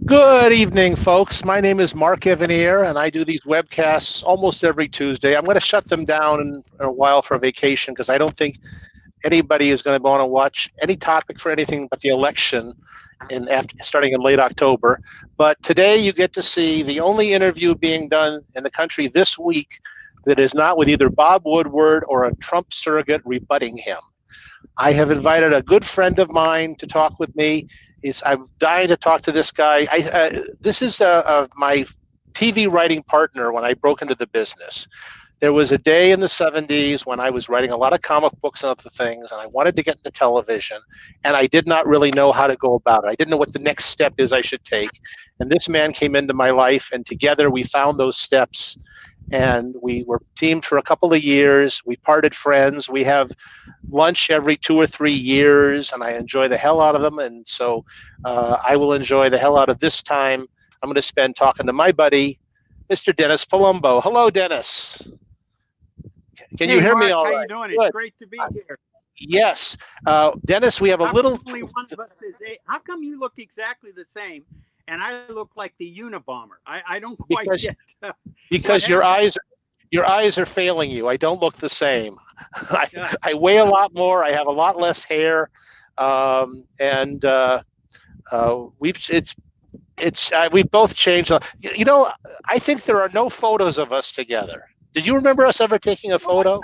Good evening, folks. My name is Mark Evanier, and I do these webcasts almost every Tuesday. I'm going to shut them down in a while for vacation because I don't think anybody is going to want to watch any topic for anything but the election starting in late October. But today you get to see the only interview being done in the country this week that is not with either Bob Woodward or a Trump surrogate rebutting him. I have invited a good friend of mine to talk with me. I'm dying to talk to this guy. This is my TV writing partner when I broke into the business. There was a day in the 70s when I was writing a lot of comic books and other things, and I wanted to get into television, and I did not really know how to go about it. I didn't know what the next step is I should take. And this man came into my life, and together we found those steps, and we were teamed for a couple of years. We parted friends. We have lunch every 2 or 3 years, and I enjoy the hell out of them. And so I will enjoy the hell out of this time I'm going to spend talking to my buddy, Mr. Dennis Palumbo. Hello, Dennis. Can you hear Mark, me all right? right? How you doing? Good. It's great to be here. Yes. Dennis, we have a little... Only one of us is how come you look exactly the same and I look like the Unabomber? I don't quite get... because your eyes are failing you. I don't look the same. I weigh a lot more. I have a lot less hair. We've both changed. I think there are no photos of us together. Did you remember us ever taking a photo?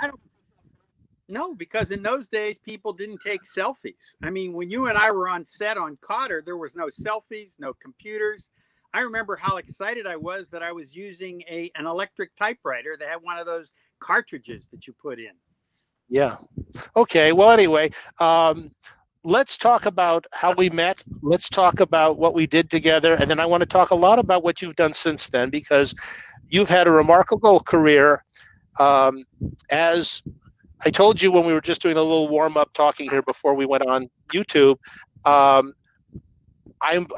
No, because in those days, people didn't take selfies. I mean, when you and I were on set on Kotter, there was no selfies, no computers. I remember how excited I was that I was using an electric typewriter that had one of those cartridges that you put in. Yeah. Okay. Well, anyway, let's talk about how we met. Let's talk about what we did together. And then I want to talk a lot about what you've done since then, because you've had a remarkable career. As I told you when we were just doing a little warm-up talking here before we went on YouTube, I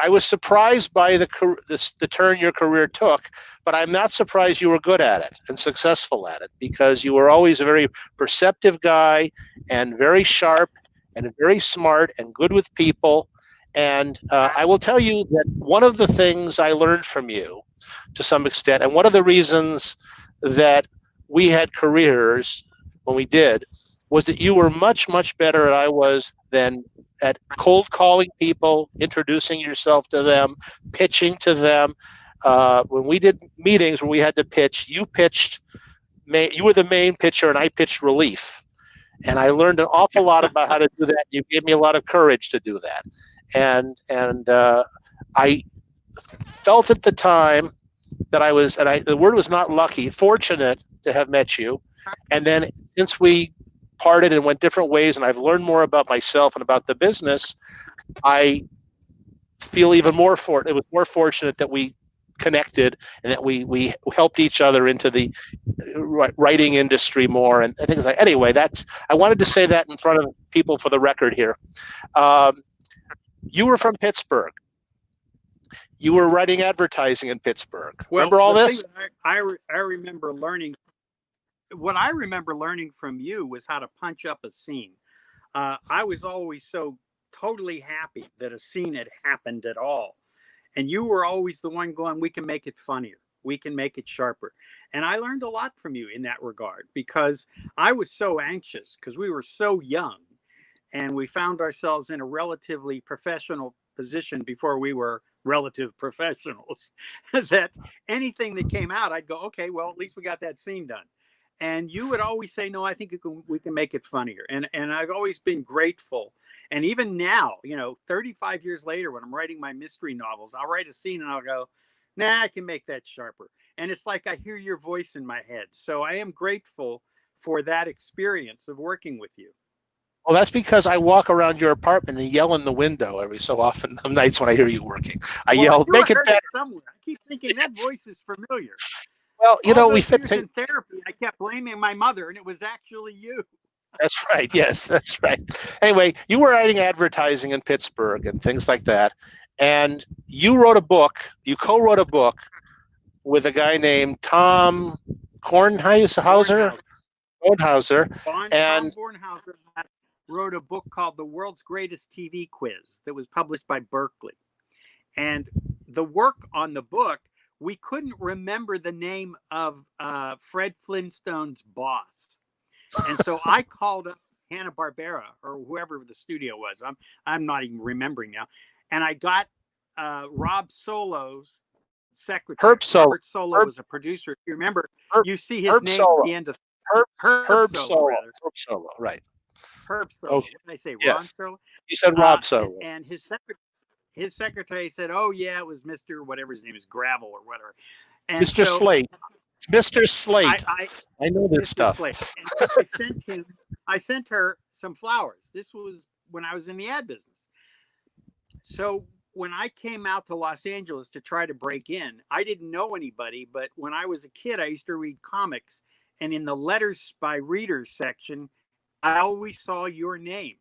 was surprised by the turn your career took, but I'm not surprised you were good at it and successful at it, because you were always a very perceptive guy and very sharp and very smart and good with people. And I will tell you that one of the things I learned from you to some extent, and one of the reasons that we had careers when we did, was that you were much, much better than I was at cold calling people, introducing yourself to them, pitching to them. When we did meetings where we had to pitch, you were the main pitcher and I pitched relief. And I learned an awful lot about how to do that. You gave me a lot of courage to do that. And I felt at the time that the word was not lucky, fortunate to have met you. And then since we parted and went different ways, and I've learned more about myself and about the business, I feel even more it was more fortunate that we connected and that we helped each other into the writing industry more and things like. Anyway, I wanted to say that in front of people for the record here. You were from Pittsburgh. You were writing advertising in Pittsburgh. Remember all this? I remember learning. What I remember learning from you was how to punch up a scene. I was always so totally happy that a scene had happened at all. And you were always the one going, we can make it funnier. We can make it sharper. And I learned a lot from you in that regard, because I was so anxious because we were so young and we found ourselves in a relatively professional position before we were relative professionals, that anything that came out, I'd go, okay, well, at least we got that scene done. And you would always say, no, I think we can make it funnier. And I've always been grateful. And even now, 35 years later, when I'm writing my mystery novels, I'll write a scene and I'll go, nah, I can make that sharper. And it's like I hear your voice in my head. So I am grateful for that experience of working with you. Well, that's because I walk around your apartment and yell in the window every so often of nights when I hear you working. I yell, make it better. Somewhere. I keep thinking that voice is familiar. Well, we fit in therapy. I kept blaming my mother, and it was actually you. That's right. Yes, that's right. Anyway, you were writing advertising in Pittsburgh and things like that, and you wrote a book. You co-wrote a book with a guy named Tom Kornhauser. Tom Bornhauser wrote a book called The World's Greatest TV Quiz that was published by Berkeley. And the work on the book, we couldn't remember the name of Fred Flintstone's boss. And so I called up Hanna-Barbera or whoever the studio was. I'm not even remembering now. And I got Rob Solo's secretary. Herb Solo. Robert Solo was a producer. If you remember, you see his Herb name Solo. at the end of Herb Solo. rather. Herb Solo, right. Herb Solo. Okay. What did I say? Yes. Ron Solo? You said Rob Solo. And his secretary said, "Oh yeah, it was Mr. whatever his name is, Gravel or whatever." And Mr. so Slate. It's Mr. Slate. I know this Mr. stuff. Slate. And so I sent her some flowers. This was when I was in the ad business. So when I came out to Los Angeles to try to break in, I didn't know anybody, but when I was a kid, I used to read comics, and in the letters by readers section, I always saw your name.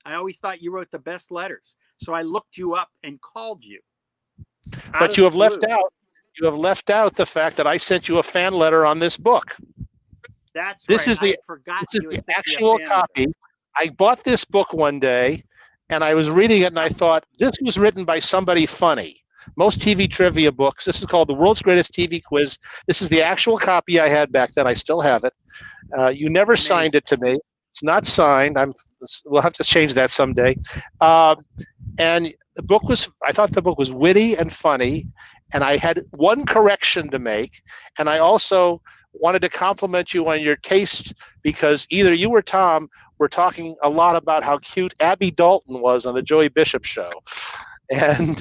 I always thought you wrote the best letters. So I looked you up and called you. But you have left out the fact that I sent you a fan letter on this book. That's this right. Is the, this is the actual copy. I bought this book one day, and I was reading it, and I thought, this was written by somebody funny. Most TV trivia books, this is called The World's Greatest TV Quiz. This is the actual copy I had back then. I still have it. You never signed it to me. It's not signed. We'll have to change that someday. And the book I thought the book was witty and funny, and I had one correction to make, and I also wanted to compliment you on your taste, because either you or Tom were talking a lot about how cute Abby Dalton was on the Joey Bishop show. And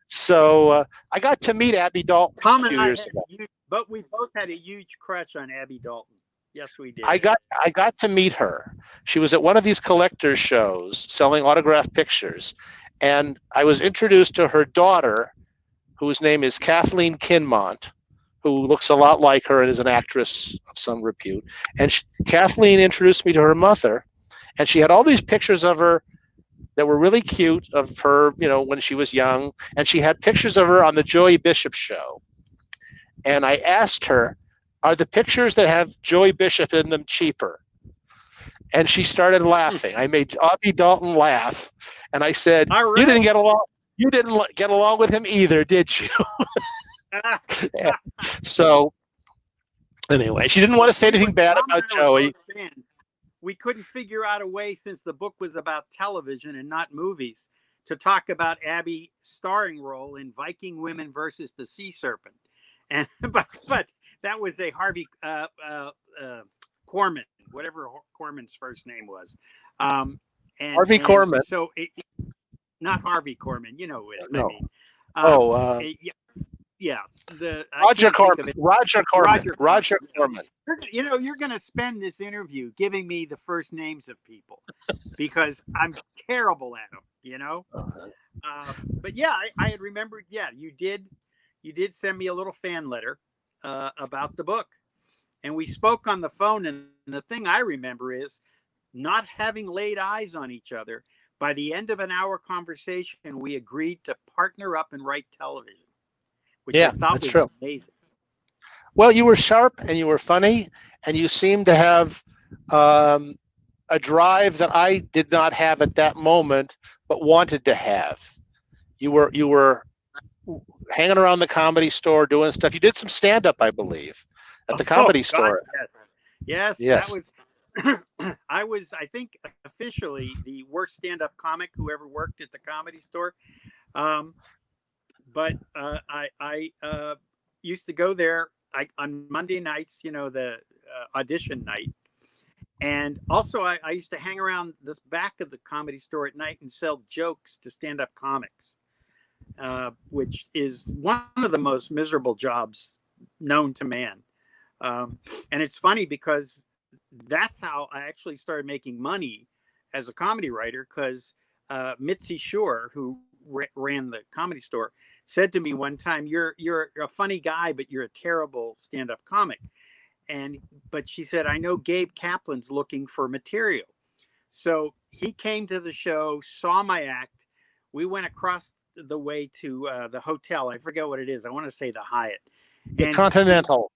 so I got to meet Abby Dalton Tom a few years ago. But we both had a huge crush on Abby Dalton. Yes, we did. I got to meet her. She was at one of these collector's shows selling autographed pictures, and I was introduced to her daughter, whose name is Kathleen Kinmont, who looks a lot like her and is an actress of some repute. And Kathleen introduced me to her mother, and she had all these pictures of her that were really cute, of her, when she was young, and she had pictures of her on the Joey Bishop show. And I asked her, are the pictures that have Joey Bishop in them cheaper? And she started laughing. I made Abby Dalton laugh, and I said, "You didn't get along. You didn't get along with him either, did you?" So anyway, she didn't want to say anything bad about Joey. We couldn't figure out a way, since the book was about television and not movies, to talk about Abby's starring role in Viking Women versus the Sea Serpent. And but that was a Harvey Korman, whatever Corman's first name was. Harvey Korman. So not Harvey Korman, you know what no. I mean. Yeah. Roger Corman. Roger Corman. You're going to spend this interview giving me the first names of people because I'm terrible at them, But yeah, I had remembered. Yeah, you did send me a little fan letter about the book, and we spoke on the phone. And the thing I remember is not having laid eyes on each other. By the end of an hour conversation, we agreed to partner up and write television, which I thought was true. Amazing. Well, you were sharp and you were funny, and you seemed to have a drive that I did not have at that moment, but wanted to have. You were hanging around the Comedy Store doing stuff. You did some stand-up, I believe, at the Comedy Store. Yes. That was. I was, I think, officially the worst stand-up comic who ever worked at the Comedy Store. But I used to go there on Monday nights, the audition night. And also I used to hang around this back of the Comedy Store at night and sell jokes to stand-up comics, which is one of the most miserable jobs known to man. And it's funny because that's how I actually started making money as a comedy writer, because Mitzi Shore, who ran the Comedy Store, said to me one time, you're a funny guy, but you're a terrible stand-up comic. But she said, I know Gabe Kaplan's looking for material. So he came to the show, saw my act. We went across the way to the hotel. I forget what it is. I want to say the Hyatt. The Continental.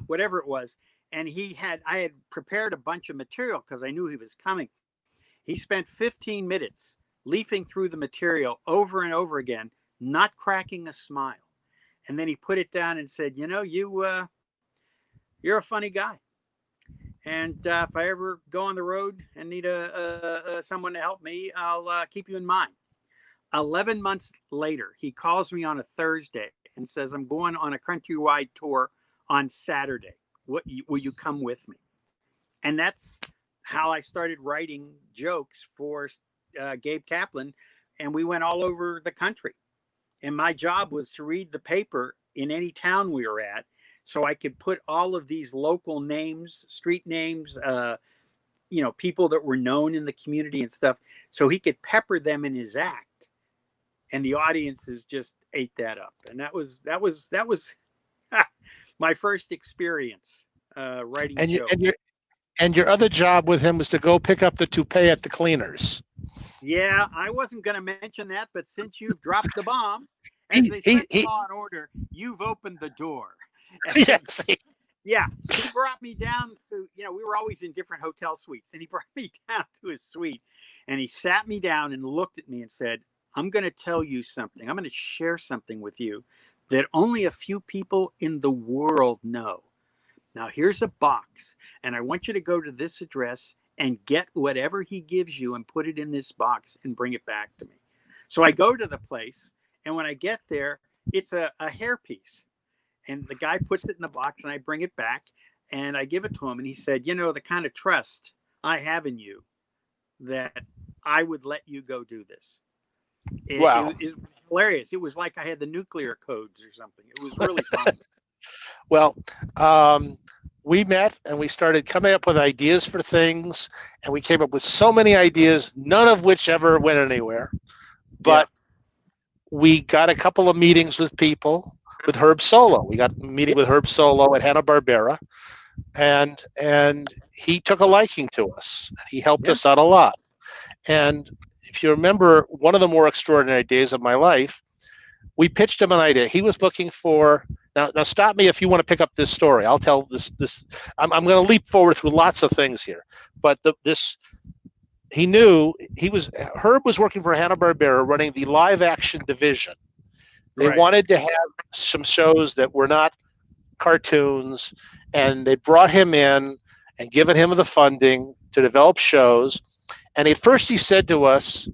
Whatever it was. And I had prepared a bunch of material because I knew he was coming. He spent 15 minutes leafing through the material over and over again, not cracking a smile. And then he put it down and said, you're a funny guy. And if I ever go on the road and need someone to help me, I'll keep you in mind. 11 months later, he calls me on a Thursday and says, I'm going on a countrywide tour on Saturday. Will you come with me? And that's how I started writing jokes for Gabe Kaplan. And we went all over the country. And my job was to read the paper in any town we were at, so I could put all of these local names, street names, people that were known in the community and stuff, so he could pepper them in his act. And the audiences just ate that up. And that was my first experience writing jokes. And your other job with him was to go pick up the toupee at the cleaners. Yeah, I wasn't going to mention that, but since you've dropped the bomb, as they say in Law and Order, you've opened the door. Yes. Yeah, he brought me down to, we were always in different hotel suites, and he brought me down to his suite, and he sat me down and looked at me and said, I'm going to tell you something. I'm going to share something with you that only a few people in the world know. Now, here's a box, and I want you to go to this address and get whatever he gives you and put it in this box and bring it back to me. So I go to the place, and when I get there, it's a hairpiece. And the guy puts it in the box, and I bring it back, and I give it to him. And he said, the kind of trust I have in you, that I would let you go do this. Wow. It was hilarious. It was like I had the nuclear codes or something. It was really fun. Well, we met and we started coming up with ideas for things, and we came up with so many ideas, none of which ever went anywhere. But we got a couple of meetings with people, with Herb Solo. We got a meeting with Herb Solo at Hanna-Barbera, and he took a liking to us. He helped us out a lot. And if you remember, one of the more extraordinary days of my life, we pitched him an idea. He was looking for, now stop me if you want to pick up this story. I'll tell this. I'm going to leap forward through lots of things here. But he knew Herb was working for Hanna-Barbera running the live action division. They wanted to have some shows that were not cartoons, and they brought him in and given him the funding to develop shows. And at first he said to us,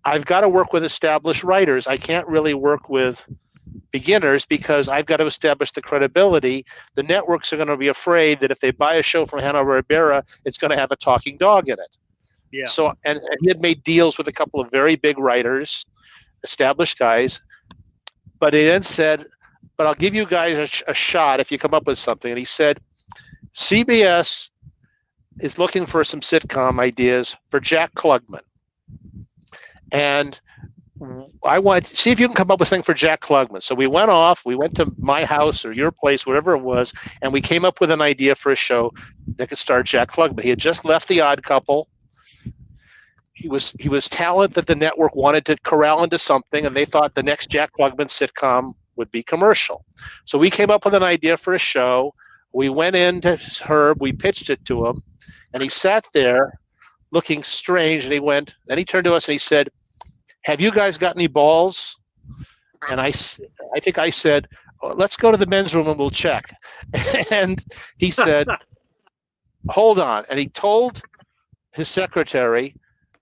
I've got to work with established writers. I can't really work with beginners because I've got to establish the credibility. The networks are going to be afraid that if they buy a show from Hanna-Barbera, it's going to have a talking dog in it. Yeah. So, and he had made deals with a couple of very big writers, established guys. But he then said, but I'll give you guys a shot if you come up with something. And he said, CBS is looking for some sitcom ideas for Jack Klugman. And I want to see if you can come up with something for Jack Klugman. So we went to my house or your place, whatever it was, and we came up with an idea for a show that could star Jack Klugman. He had just left The Odd Couple. He was talent that the network wanted to corral into something, and they thought the next Jack Klugman sitcom would be commercial. So we came up with an idea for a show. We went into Herb, we pitched it to him, and he sat there looking strange, and then he turned to us and he said, have you guys got any balls? And I think I said, let's go to the men's room and we'll check. And he said, hold on. And he told his secretary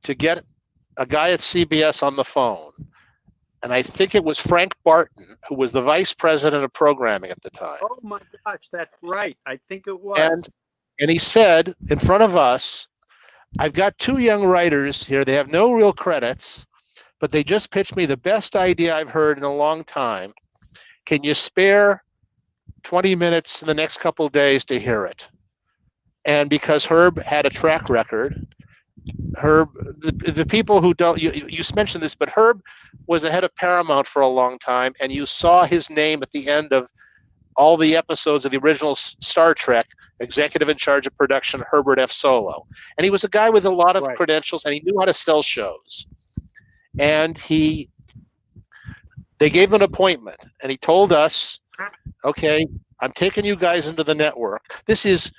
to get a guy at CBS on the phone. And I think it was Frank Barton, who was the vice president of programming at the time. Oh my gosh, that's right. I think it was. And he said in front of us, I've got two young writers here. They have no real credits, but they just pitched me the best idea I've heard in a long time. Can you spare 20 minutes in the next couple of days to hear it? And because Herb had a track record, Herb, the people who don't, you mentioned this, but Herb was the head of Paramount for a long time, and you saw his name at the end of all the episodes of the original Star Trek, executive in charge of production, Herbert F. Solo. And he was a guy with a lot of credentials, and he knew how to sell shows. And they gave him an appointment, and he told us, okay, I'm taking you guys into the network. This is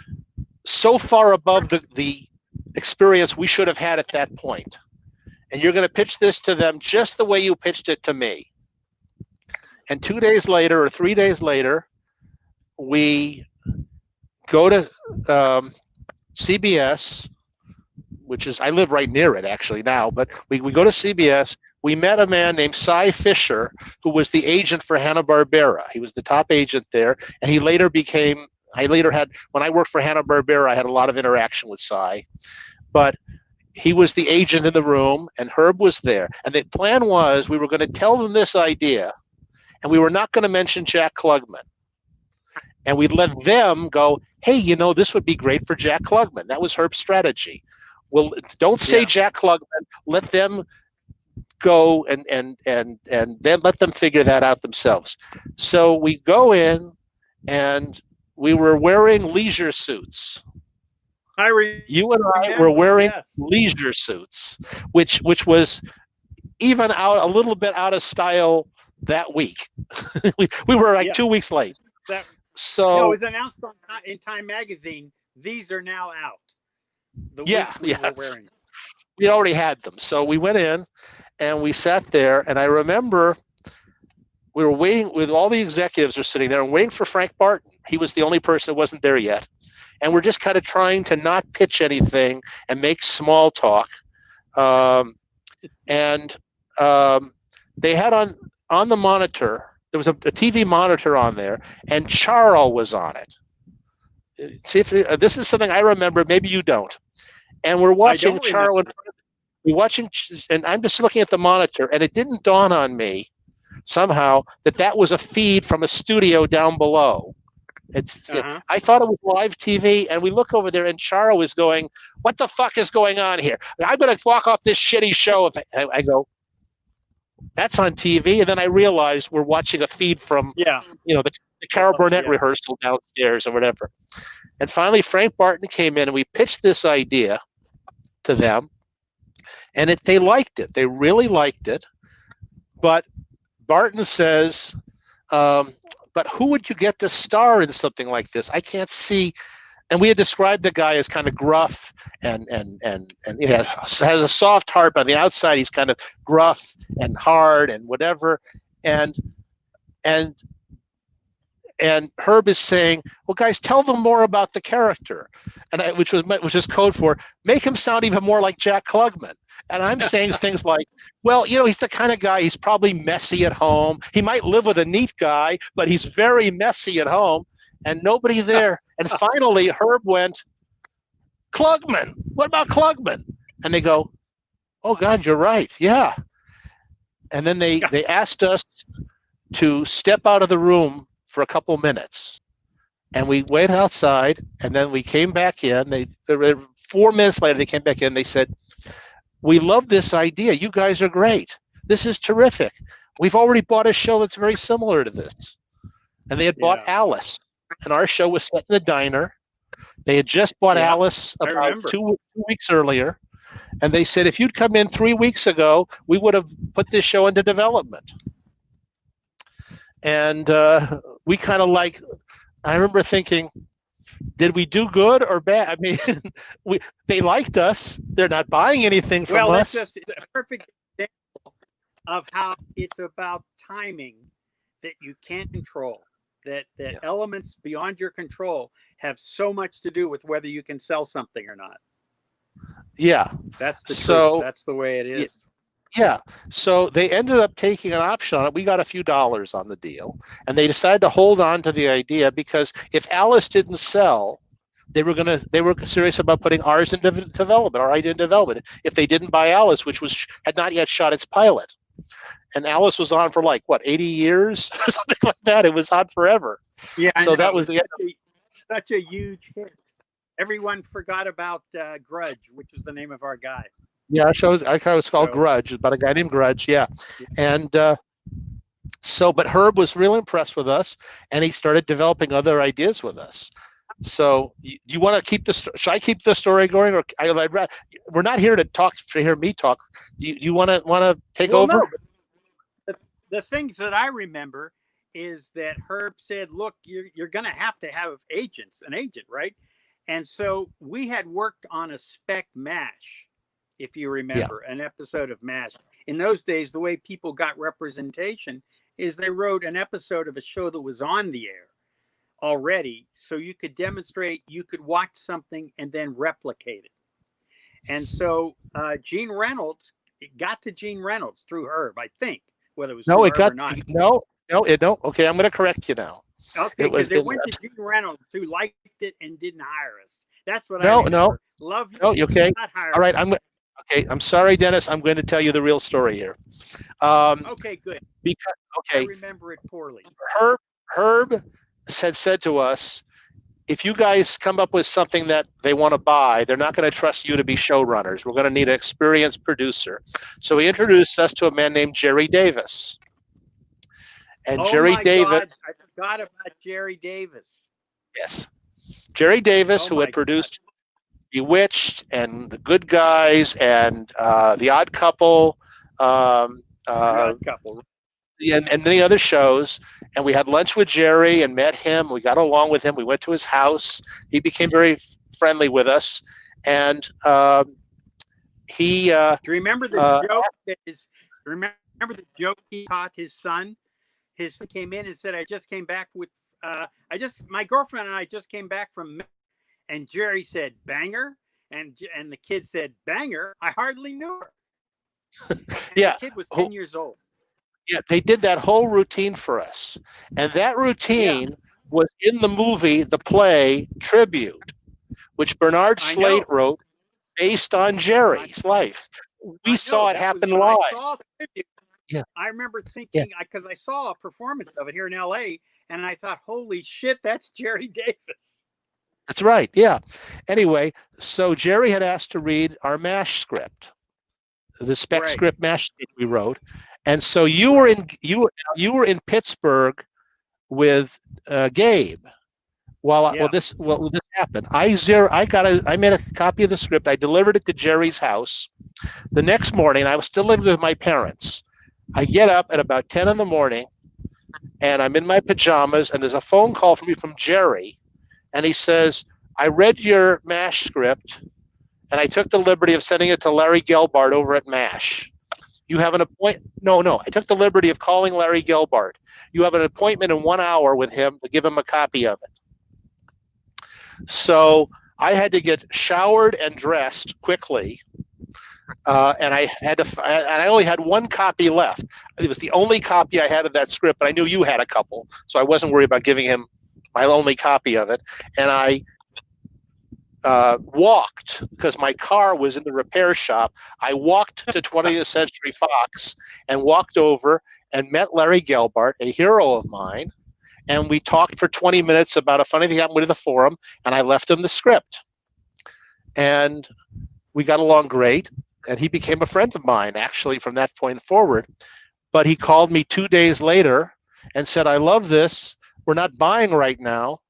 so far above the experience we should have had at that point. And you're going to pitch this to them just the way you pitched it to me. And 2 days later or 3 days later, we go to CBS, which is, I live right near it actually now, but we go to CBS. We met a man named Cy Fisher, who was the agent for Hanna-Barbera. He was the top agent there, and he later became, I later had, when I worked for Hanna-Barbera, I had a lot of interaction with Cy. But he was the agent in the room, and Herb was there. And the plan was we were going to tell them this idea, and we were not going to mention Jack Klugman. And we'd let them go, hey, you know, this would be great for Jack Klugman. That was Herb's strategy. Well, don't say Jack Klugman. Let them go and then let them figure that out themselves. So we go in, and we were wearing leisure suits. You and I were wearing leisure suits, which was even out a little bit out of style that week. we were like 2 weeks late. So it was announced in Time Magazine. These are now out. The week were wearing. We already had them. So we went in and we sat there, and I remember we were waiting with all the executives are sitting there and waiting for Frank Barton. He was the only person who wasn't there yet. And we're just kind of trying to not pitch anything and make small talk. They had on the monitor, there was a TV monitor on there, and Charles was on it. See if this is something I remember, maybe you don't. And we're watching Charles. We're watching, and I'm just looking at the monitor, and it didn't dawn on me somehow that was a feed from a studio down below. I thought it was live TV, and we look over there, and Charo is going, "What the fuck is going on here? I'm going to walk off this shitty show." I go, "That's on TV," and then I realized we're watching a feed from, the Carol Burnett rehearsal downstairs or whatever. And finally, Frank Barton came in, and we pitched this idea to them, and they liked it. They really liked it, but Barton says, but who would you get to star in something like this? I can't see. And we had described the guy as kind of gruff and has a soft heart, but on the outside he's kind of gruff and hard and whatever. And Herb is saying, well, guys, tell them more about the character, which is code for make him sound even more like Jack Klugman. And I'm saying things like, well, he's the kind of guy, he's probably messy at home. He might live with a neat guy, but he's very messy at home, and nobody there. And finally, Herb went, Klugman, what about Klugman? And they go, oh, God, you're right. Yeah. And then they asked us to step out of the room for a couple minutes. And we went outside, and then we came back in. 4 minutes later, they came back in. They said, we love this idea. You guys are great. This is terrific. We've already bought a show that's very similar to this. And they had bought Alice, and our show was set in the diner. They had just bought Alice about 2 weeks earlier. And they said, if you'd come in 3 weeks ago, we would have put this show into development. And we kind of I remember thinking, did we do good or bad? I mean, they liked us. They're not buying anything from us. It's a perfect example of how it's about timing that you can't control. That elements beyond your control have so much to do with whether you can sell something or not. Yeah. That's the truth. That's the way it is. Yeah. So they ended up taking an option on it. We got a few dollars on the deal, and they decided to hold on to the idea because if Alice didn't sell, they were serious about putting ours into development, our idea in development. If they didn't buy Alice, which had not yet shot its pilot, and Alice was on for 80 years or something like that. It was on forever. Yeah. So that was such a huge hit. Everyone forgot about Grudge, which was the name of our guy. Yeah, our show was called Grudge, about a guy named Grudge, And but Herb was real impressed with us, and he started developing other ideas with us. So you want to keep should I keep the story going, or we're not here to hear me talk. Do you want to take over? No. The things that I remember is that Herb said, look, you're going to have an agent, right? And so we had worked on a spec MASH, if you remember, an episode of MASH. in those days, the way people got representation is they wrote an episode of a show that was on the air already, so you could demonstrate, you could watch something and then replicate it. And so Gene Reynolds, it got to Gene Reynolds through Herb, I think, whether it was No, through it Herb or got not. no. Okay, I'm going to correct you now. Okay, because it went to Gene Reynolds, who liked it and didn't hire us. That's what I No, remember. Love you. no. Okay. Not hire All right. I'm sorry, Dennis. I'm going to tell you the real story here. Okay, good. Because I remember it poorly. Herb had said to us, if you guys come up with something that they want to buy, they're not going to trust you to be showrunners. We're going to need an experienced producer. So he introduced us to a man named Jerry Davis. And Jerry Davis. God, I forgot about Jerry Davis. Yes. Jerry Davis, who had produced Bewitched and The Good Guys and The Odd Couple. The Odd Couple. And many other shows. And we had lunch with Jerry and met him. We got along with him. We went to his house. He became very friendly with us. And he. Do you remember the joke? Remember the joke he taught his son? His son came in and said, "I just came back with. My girlfriend and I just came back from." And Jerry said, "Banger," and the kid said, "Banger? I hardly knew her." Yeah, the kid was 10 years old. Yeah, they did that whole routine for us. And that routine was in the movie, the play, Tribute, which Bernard Slate wrote based on Jerry's life. We saw it happen live. I remember thinking, because I saw a performance of it here in LA, and I thought, holy shit, that's Jerry Davis. That's right, yeah. Anyway, so Jerry had asked to read our MASH script, the spec script MASH script we wrote. And so you were in Pittsburgh with Gabe while this happened. I made a copy of the script. I delivered it to Jerry's house. The next morning, I was still living with my parents. I get up at about 10 in the morning, and I'm in my pajamas, and there's a phone call from me from Jerry, and he says, "I read your MASH script, and I took the liberty of sending it to Larry Gelbart over at MASH. You have an appointment." No. I took the liberty of calling Larry Gelbart. You have an appointment in 1 hour with him to give him a copy of it. So I had to get showered and dressed quickly, and I only had one copy left. It was the only copy I had of that script, but I knew you had a couple, so I wasn't worried about giving him my only copy of it. And I walked, because my car was in the repair shop. I walked to 20th Century Fox and walked over and met Larry Gelbart, a hero of mine, and we talked for 20 minutes about a funny thing happened with the forum, and I left him the script. And we got along great, and he became a friend of mine, actually, from that point forward. But he called me 2 days later and said, "I love this. We're not buying right now.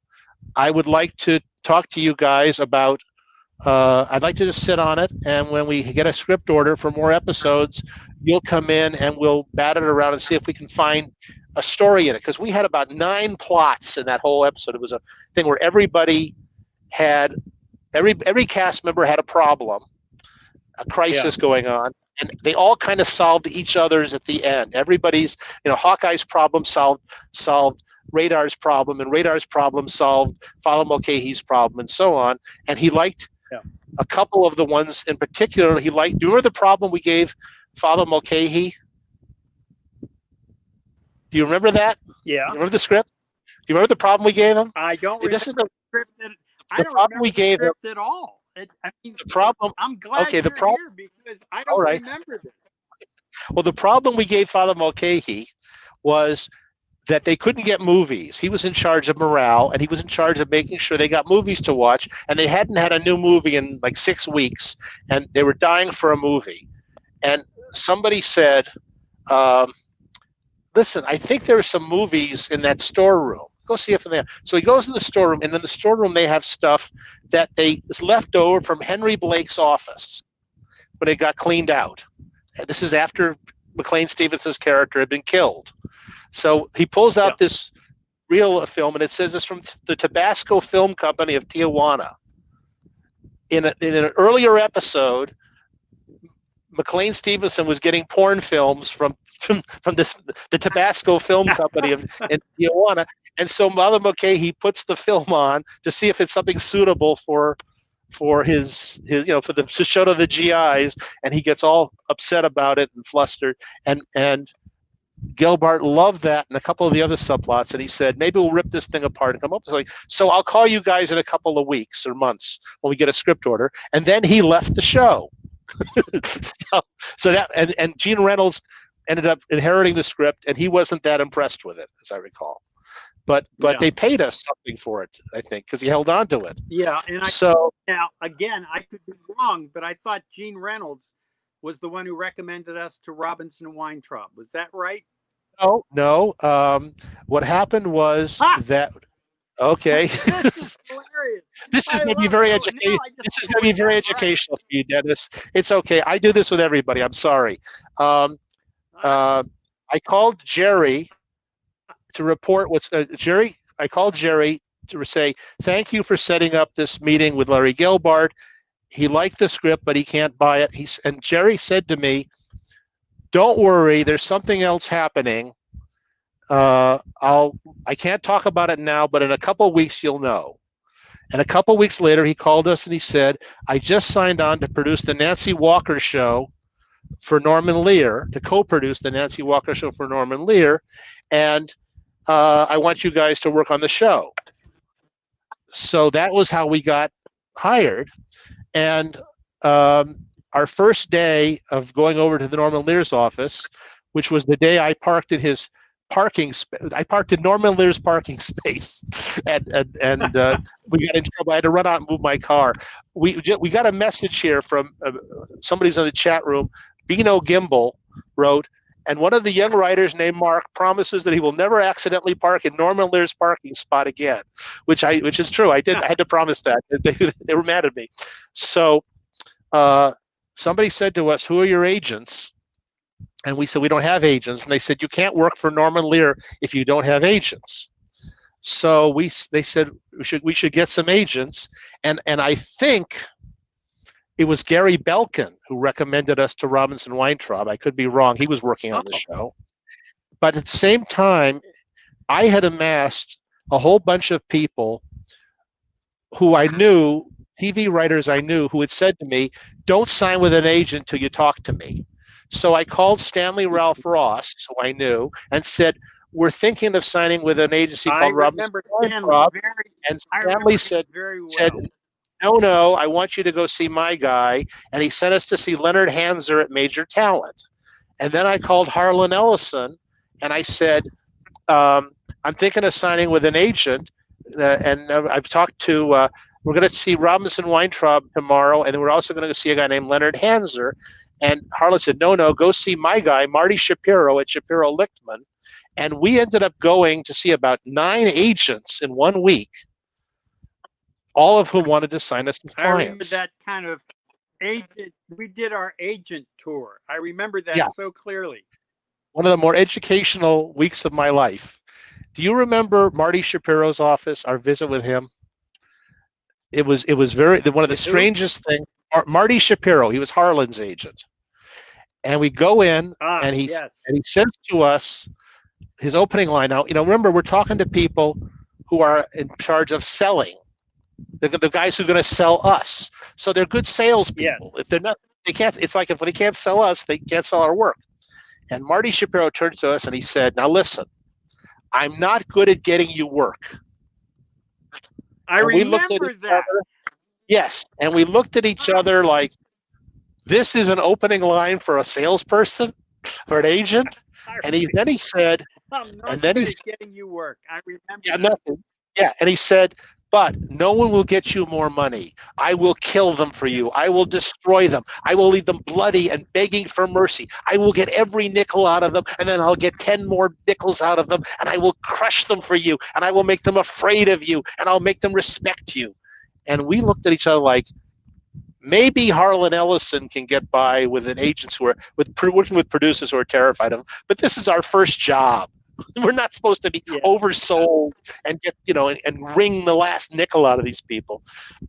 I would like to talk to you guys about, I'd like to just sit on it, and when we get a script order for more episodes, you'll come in and we'll bat it around and see if we can find a story in it." Because we had about 9 plots in that whole episode. It was a thing where everybody had, every cast member had a problem, a crisis going on, and they all kind of solved each other's at the end. Everybody's, Hawkeye's problem solved Radar's problem, and Radar's problem solved Father Mulcahy's problem, and so on. And he liked a couple of the ones in particular. He liked. Do you remember the problem we gave Father Mulcahy? Do you remember that? Yeah. You remember the script? Do you remember the problem we gave him? I don't remember the script. I don't problem remember we the gave script at all. The problem. I'm glad you're here because I don't remember this. Well, the problem we gave Father Mulcahy was that they couldn't get movies. He was in charge of morale, and he was in charge of making sure they got movies to watch, and they hadn't had a new movie in like 6 weeks, and they were dying for a movie. And somebody said, "Listen, I think there are some movies in that storeroom. Go see if they're there." So he goes to the storeroom, and in the storeroom they have stuff that is left over from Henry Blake's office, but it got cleaned out. And this is after McLean Stevenson's character had been killed. So he pulls out this reel of film, and it says it's from the Tabasco Film Company of Tijuana. In an earlier episode, McLean Stevenson was getting porn films from the Tabasco Film Company in Tijuana, and so Mother McKay, he puts the film on to see if it's something suitable for his for the to show to the GIs, and he gets all upset about it and flustered, and Gelbart loved that and a couple of the other subplots, and he said, maybe we'll rip this thing apart and come up with something. So I'll call you guys in a couple of weeks or months when we get a script order. And then he left the show. so that and Gene Reynolds ended up inheriting the script, and he wasn't that impressed with it, as I recall. But they paid us something for it, I think, because he held on to it. Yeah, and now again, I could be wrong, but I thought Gene Reynolds was the one who recommended us to Robinson Weintraub. Was that right? No. What happened was that. Okay. This is hilarious. This is going to be very educational. This is going to be very educational for you, Dennis. It's okay. I do this with everybody. I'm sorry. I called Jerry to report what's Jerry. I called Jerry to say thank you for setting up this meeting with Larry Gelbart. He liked the script, but he can't buy it. And Jerry said to me, "Don't worry. There's something else happening. I can't talk about it now, but in a couple of weeks you'll know." And a couple of weeks later, he called us and he said, "I just signed on to produce the Nancy Walker show for Norman Lear, to co-produce the Nancy Walker show for Norman Lear, and I want you guys to work on the show." So that was how we got hired. And our first day of going over to the Norman Lear's office, which was the day I parked in his parking space. I parked in Norman Lear's parking space, and we got in trouble. I had to run out and move my car. We got a message here from somebody's in the chat room. Bino Gimbel wrote, and one of the young writers named Mark promises that he will never accidentally park in Norman Lear's parking spot again, which is true. I had to promise that. They were mad at me. So somebody said to us, "Who are your agents?" And we said, "We don't have agents." And they said, "You can't work for Norman Lear if you don't have agents." So they said we should get some agents, and I think it was Gary Belkin who recommended us to Robinson Weintraub. I could be wrong. He was working on the show. But at the same time, I had amassed a whole bunch of people who I knew, TV writers I knew, who had said to me, "Don't sign with an agent till you talk to me." So I called Stanley Ralph Ross, who I knew, and said, "We're thinking of signing with an agency called Robinson Weintraub." And Stanley said, No, I want you to go see my guy. And he sent us to see Leonard Hanser at Major Talent. And then I called Harlan Ellison, and I said, "I'm thinking of signing with an agent, and I've talked to, we're going to see Robinson Weintraub tomorrow, and we're also going to see a guy named Leonard Hanser." And Harlan said, no, go see my guy, Marty Shapiro at Shapiro Lichtman. And we ended up going to see about 9 agents in 1 week, all of whom wanted to sign us as clients. I remember that kind of agent. We did our agent tour. I remember that so clearly. One of the more educational weeks of my life. Do you remember Marty Shapiro's office, our visit with him? It was very, one of the strangest things. Marty Shapiro, he was Harlan's agent. And we go in, and he says to us his opening line. Now, remember, we're talking to people who are in charge of selling. The guys who are going to sell us. So they're good salespeople. Yes. If they're not, they can't. It's like if they can't sell us, they can't sell our work. And Marty Shapiro turned to us and he said, "Now listen, I'm not good at getting you work." I remember that. Yes, and we looked at each other like, this is an opening line for a salesperson, for an agent. And then he said, "I'm not good at getting you work." I remember. Yeah, nothing. Yeah, and he said, "But no one will get you more money. I will kill them for you. I will destroy them. I will leave them bloody and begging for mercy. I will get every nickel out of them, and then I'll get 10 more nickels out of them, and I will crush them for you, and I will make them afraid of you, and I'll make them respect you." And we looked at each other like, maybe Harlan Ellison can get by with an agents who are working with producers who are terrified of him, but this is our first job. We're not supposed to be oversold and get and wring the last nickel out of these people.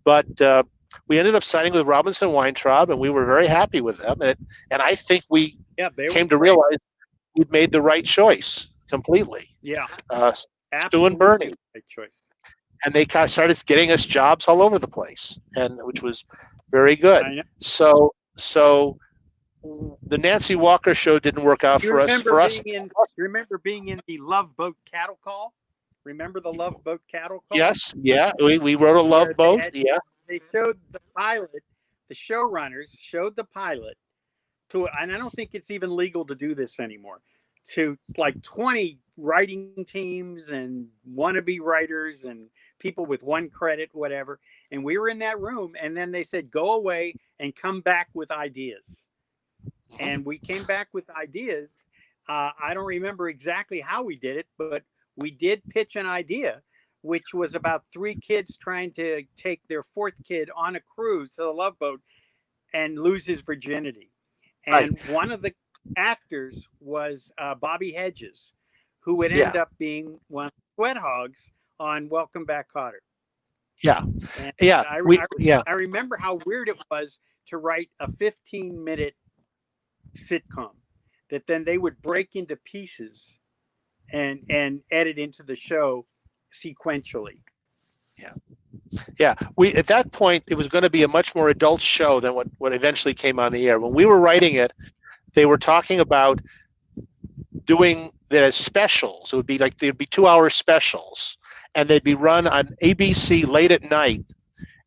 But we ended up signing with Robinson Weintraub, and we were very happy with them. And I think we They came were to great. realize we'd made the right choice completely. Yeah, Stu and Bernie, absolutely right choice. and they kind of started getting us jobs all over the place, and which was very good. I know. So the Nancy Walker show didn't work out You for us. remember For us, you remember being in the Love Boat cattle call? Remember the Love Boat cattle call? yes, yeah, we wrote a Where Love Boat. Yeah, they showed the pilot. The showrunners showed the pilot to, and I don't think it's even legal to do this anymore, to like 20 writing teams and wannabe writers and people with one credit, whatever. And we were in that room, and then they said, go away and come back with ideas. And we came back with ideas. I don't remember exactly how we did it, but we did pitch an idea, which was about 3 kids trying to take their 4th kid on a cruise to the Love Boat and lose his virginity. And right. one of the actors was Bobby Hedges, who would Yeah, end up being one of the sweat hogs on Welcome Back, Kotter. yeah, And yeah. I remember how weird it was to write a 15-minute sitcom that then they would break into pieces and edit into the show sequentially. Yeah. We at that point it was going to be a much more adult show than what eventually came on the air. When we were writing it, they were talking about doing it as specials. It would be like there'd be 2-hour specials, and they'd be run on ABC late at night,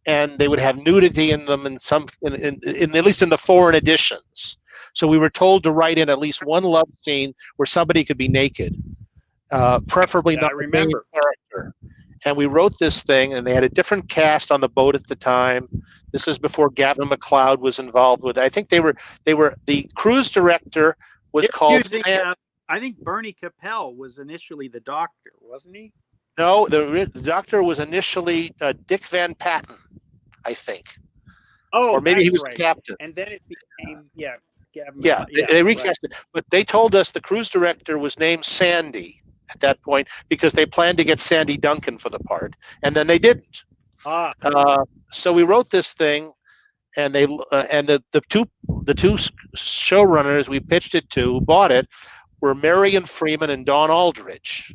and they would have nudity in them, in at least in the foreign editions. So we were told to write in at least one love scene where somebody could be naked, preferably not the main character. And we wrote this thing, and they had a different cast on the boat at the time. This is before Gavin MacLeod was involved with it. I think they were the cruise director was called using, I think Bernie Capel was initially the doctor, wasn't he? No, the doctor was initially Dick Van Patten, I think. Oh, or maybe he was right. the captain. And then it became Gavin Yeah, MacLeod. they recast it, but they told us the cruise director was named Sandy at that point because they planned to get Sandy Duncan for the part, and then they didn't. So we wrote this thing, and they and the two showrunners we pitched it to, who bought it, were Marion Freeman and Dawn Aldridge.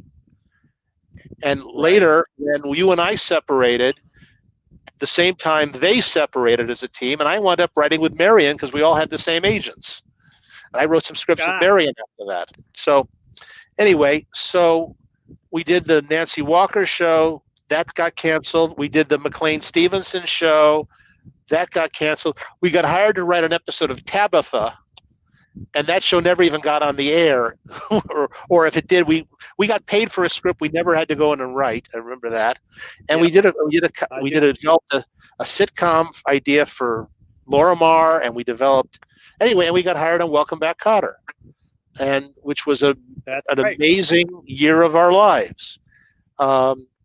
And later, when you and I separated, the same time they separated as a team, and I wound up writing with Marion because we all had the same agents. And I wrote some scripts with Marion after that. So anyway, so we did the Nancy Walker show. That got canceled. We did the McLean Stevenson show. That got canceled. We got hired to write an episode of Tabitha, and that show never even got on the air. or if it did, we got paid for a script we never had to go in and write. I remember that. And we developed a sitcom idea for Lorimar, and we developed anyway, and we got hired on Welcome Back, Kotter, and which was an amazing year of our lives.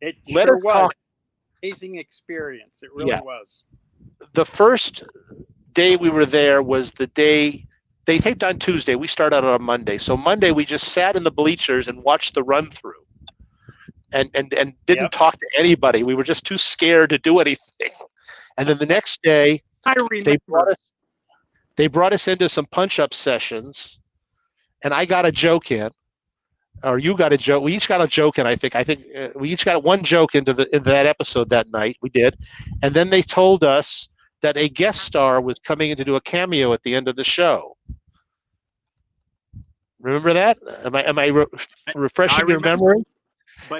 It sure was an amazing experience. It really was. The first day we were there was the day they taped on Tuesday. We started out on a Monday. So Monday we just sat in the bleachers and watched the run through, and didn't talk to anybody. We were just too scared to do anything. And then the next day, they brought us into some punch-up sessions, and I got a joke in, or you got a joke. We each got a joke in. I think we each got one joke into that episode that night. We did, and then they told us that a guest star was coming in to do a cameo at the end of the show. Remember that? Am I refreshing your memory?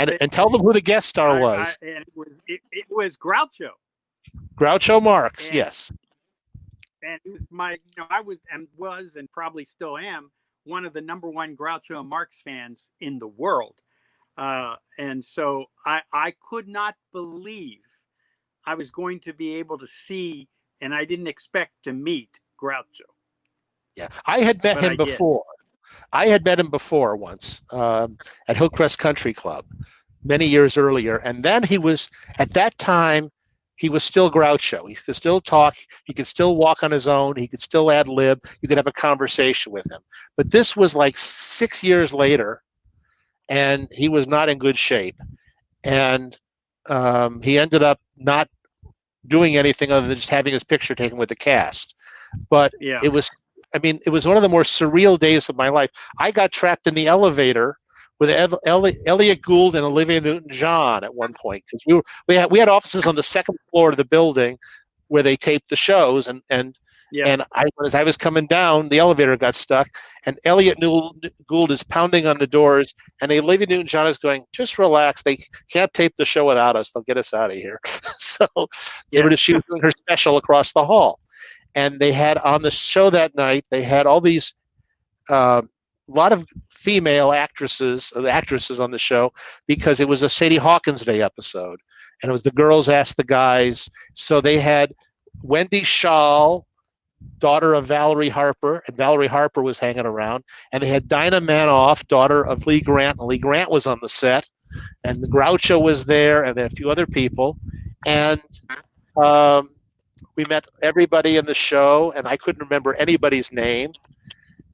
And tell them who the guest star was. And it was Groucho. Groucho Marx, yes. And it was I was and probably still am one of the #1 Groucho Marx fans in the world. And so I could not believe I was going to be able to see, and I didn't expect to meet Groucho. Yeah, I had met him before. I had met him before once at Hillcrest Country Club many years earlier. And then at that time, he was still Groucho. He could still talk. He could still walk on his own. He could still ad lib. You could have a conversation with him. But this was like 6 years later, and he was not in good shape. And he ended up not doing anything other than just having his picture taken with the cast. But Yeah. it was, I mean, it was one of the more surreal days of my life. I got trapped in the elevator with Elliot Gould and Olivia Newton-John at one point, because we had offices on the second floor of the building where they taped the shows, Yeah. and as I was coming down, the elevator got stuck, and Elliot Gould is pounding on the doors, and Olivia Newton-John is going, "Just relax. They can't tape the show without us. They'll get us out of here." So Yeah. she was doing her special across the hall, and they had on the show that night. They had all these a lot of female actresses on the show, because it was a Sadie Hawkins Day episode, and it was the girls asked the guys. So they had Wendy Schall, daughter of Valerie Harper, and Valerie Harper was hanging around, and they had Dinah Manoff, daughter of Lee Grant, and Lee Grant was on the set, and the Groucho was there, and a few other people, and we met everybody in the show, and I couldn't remember anybody's name,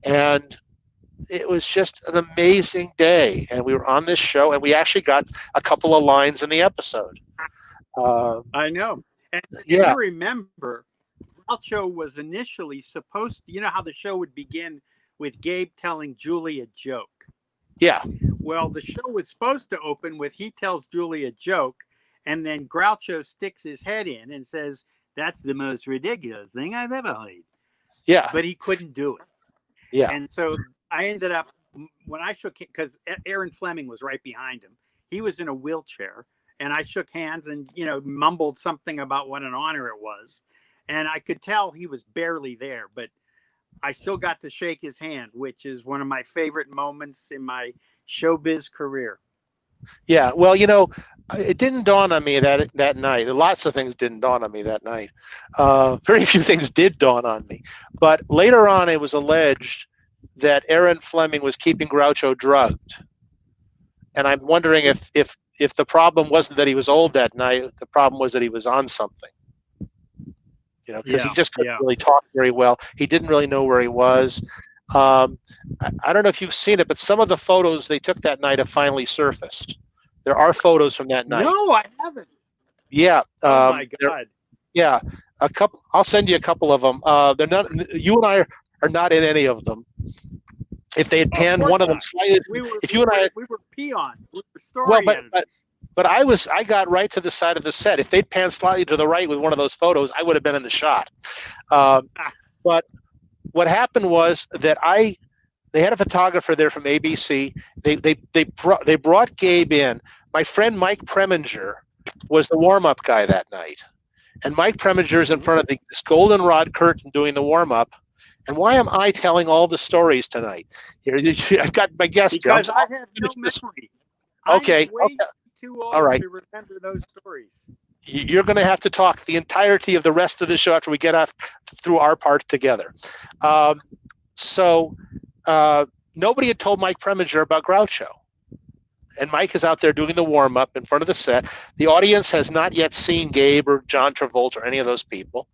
and it was just an amazing day. And we were on this show, and we actually got a couple of lines in the episode. I know. And Yeah. you remember, Groucho was initially supposed to, you know how the show would begin with Gabe telling Julie a joke? Yeah. Well, the show was supposed to open with he tells Julie a joke, and then Groucho sticks his head in and says, "That's the most ridiculous thing I've ever heard." Yeah. But he couldn't do it. Yeah. And so I ended up, when I shook, because Aaron Fleming was right behind him. He was in a wheelchair, and I shook hands and, mumbled something about what an honor it was. And I could tell he was barely there, but I still got to shake his hand, which is one of my favorite moments in my showbiz career. Yeah. Well, it didn't dawn on me that night. Lots of things didn't dawn on me that night. Very few things did dawn on me. But later on, it was alleged that Aaron Fleming was keeping Groucho drugged. And I'm wondering if the problem wasn't that he was old that night, the problem was that he was on something. Because he just couldn't really talk very well. He didn't really know where he was. I don't know if you've seen it, but some of the photos they took that night have finally surfaced. There are photos from that night. No, I haven't. Yeah. Oh my God. Yeah, a couple. I'll send you a couple of them. They're not. You and I are not in any of them. If they had panned one of them slightly, we were peon. We were story editors. But I got right to the side of the set. If they'd panned slightly to the right with one of those photos, I would have been in the shot. But what happened was that they had a photographer there from ABC. They brought Gabe in. My friend Mike Preminger was the warm-up guy that night. And Mike Preminger is in front of this goldenrod curtain doing the warm-up. And why am I telling all the stories tonight? Here, I've got my guest. Because I have no memory. Okay. I'm way too old to remember those stories. You're going to have to talk the entirety of the rest of the show after we get through our part together. So nobody had told Mike Preminger about Groucho. And Mike is out there doing the warm-up in front of the set. The audience has not yet seen Gabe or John Travolta or any of those people.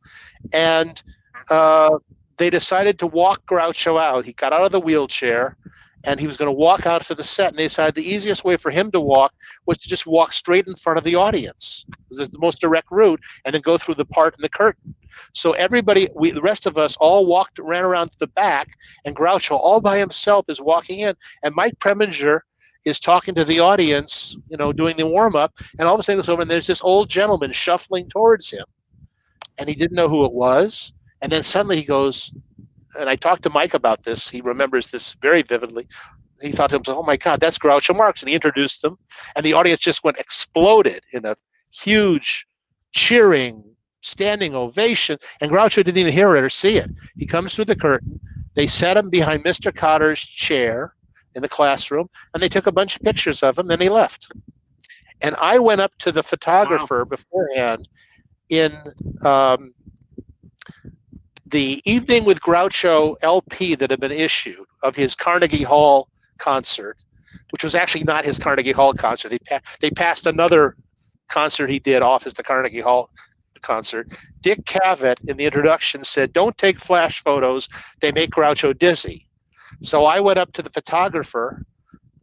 And they decided to walk Groucho out. He got out of the wheelchair, and he was going to walk out to the set. And they decided the easiest way for him to walk was to just walk straight in front of the audience. It was the most direct route, and then go through the part in the curtain. So the rest of us all ran around to the back, and Groucho all by himself is walking in. And Mike Preminger is talking to the audience, doing the warm-up, and all of a sudden it's over, and there's this old gentleman shuffling towards him. And he didn't know who it was. And then suddenly he goes, and I talked to Mike about this. He remembers this very vividly. He thought to himself, "Oh my God, that's Groucho Marx." And he introduced them, and the audience just exploded in a huge cheering, standing ovation. And Groucho didn't even hear it or see it. He comes through the curtain. They set him behind Mr. Kotter's chair in the classroom, and they took a bunch of pictures of him. Then he left. And I went up to the photographer beforehand in the Evening with Groucho LP that had been issued of his Carnegie Hall concert, which was actually not his Carnegie Hall concert. They passed another concert he did off as the Carnegie Hall concert. Dick Cavett in the introduction said, "Don't take flash photos. They make Groucho dizzy." So I went up to the photographer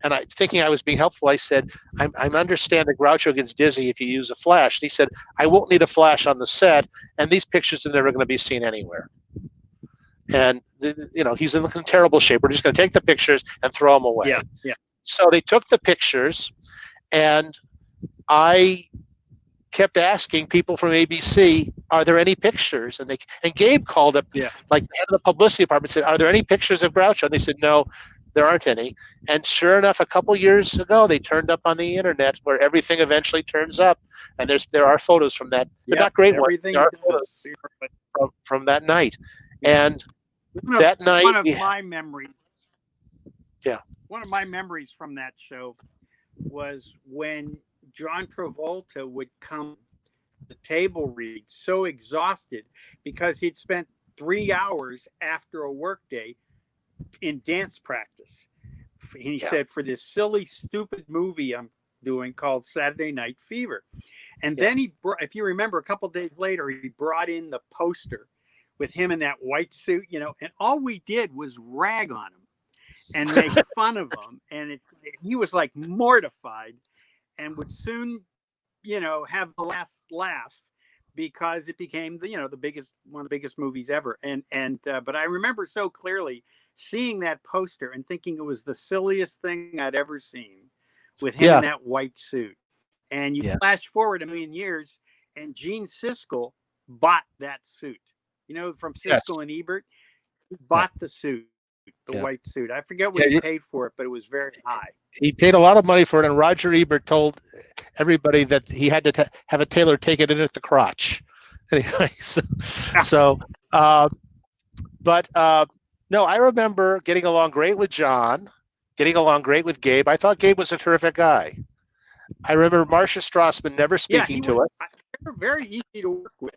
And I, thinking I was being helpful, I said, I understand that Groucho gets dizzy if you use a flash. And he said, I won't need a flash on the set, and these pictures are never going to be seen anywhere. And he's in terrible shape. We're just going to take the pictures and throw them away. Yeah, yeah. So they took the pictures, and I kept asking people from ABC, "Are there any pictures?" And Gabe called up, like the head of the publicity department, said, "Are there any pictures of Groucho?" And they said, "No, there aren't any." And sure enough, a couple years ago, they turned up on the internet, where everything eventually turns up, and there are photos from that. They're not great ones. There are photos from that night, and that night, one of my memories. Yeah. One of my memories from that show was when John Travolta would come to the table read so exhausted because he'd spent 3 hours after a workday in dance practice. He said, for this silly, stupid movie I'm doing called Saturday Night Fever. And then if you remember, a couple of days later, he brought in the poster with him in that white suit, and all we did was rag on him and make fun of him. And he was like mortified and would soon, have the last laugh because it became one of the biggest movies ever. But I remember so clearly seeing that poster and thinking it was the silliest thing I'd ever seen with him in that white suit. And you flash forward a million years, and Gene Siskel bought that suit. From Siskel and Ebert, he bought the suit, the white suit. I forget what he paid for it, but it was very high. He paid a lot of money for it, and Roger Ebert told everybody that he had to have a tailor take it in at the crotch. Anyway, no, I remember getting along great with John, getting along great with Gabe. I thought Gabe was a terrific guy. I remember Marcia Strassman never speaking to us. They were very easy to work with.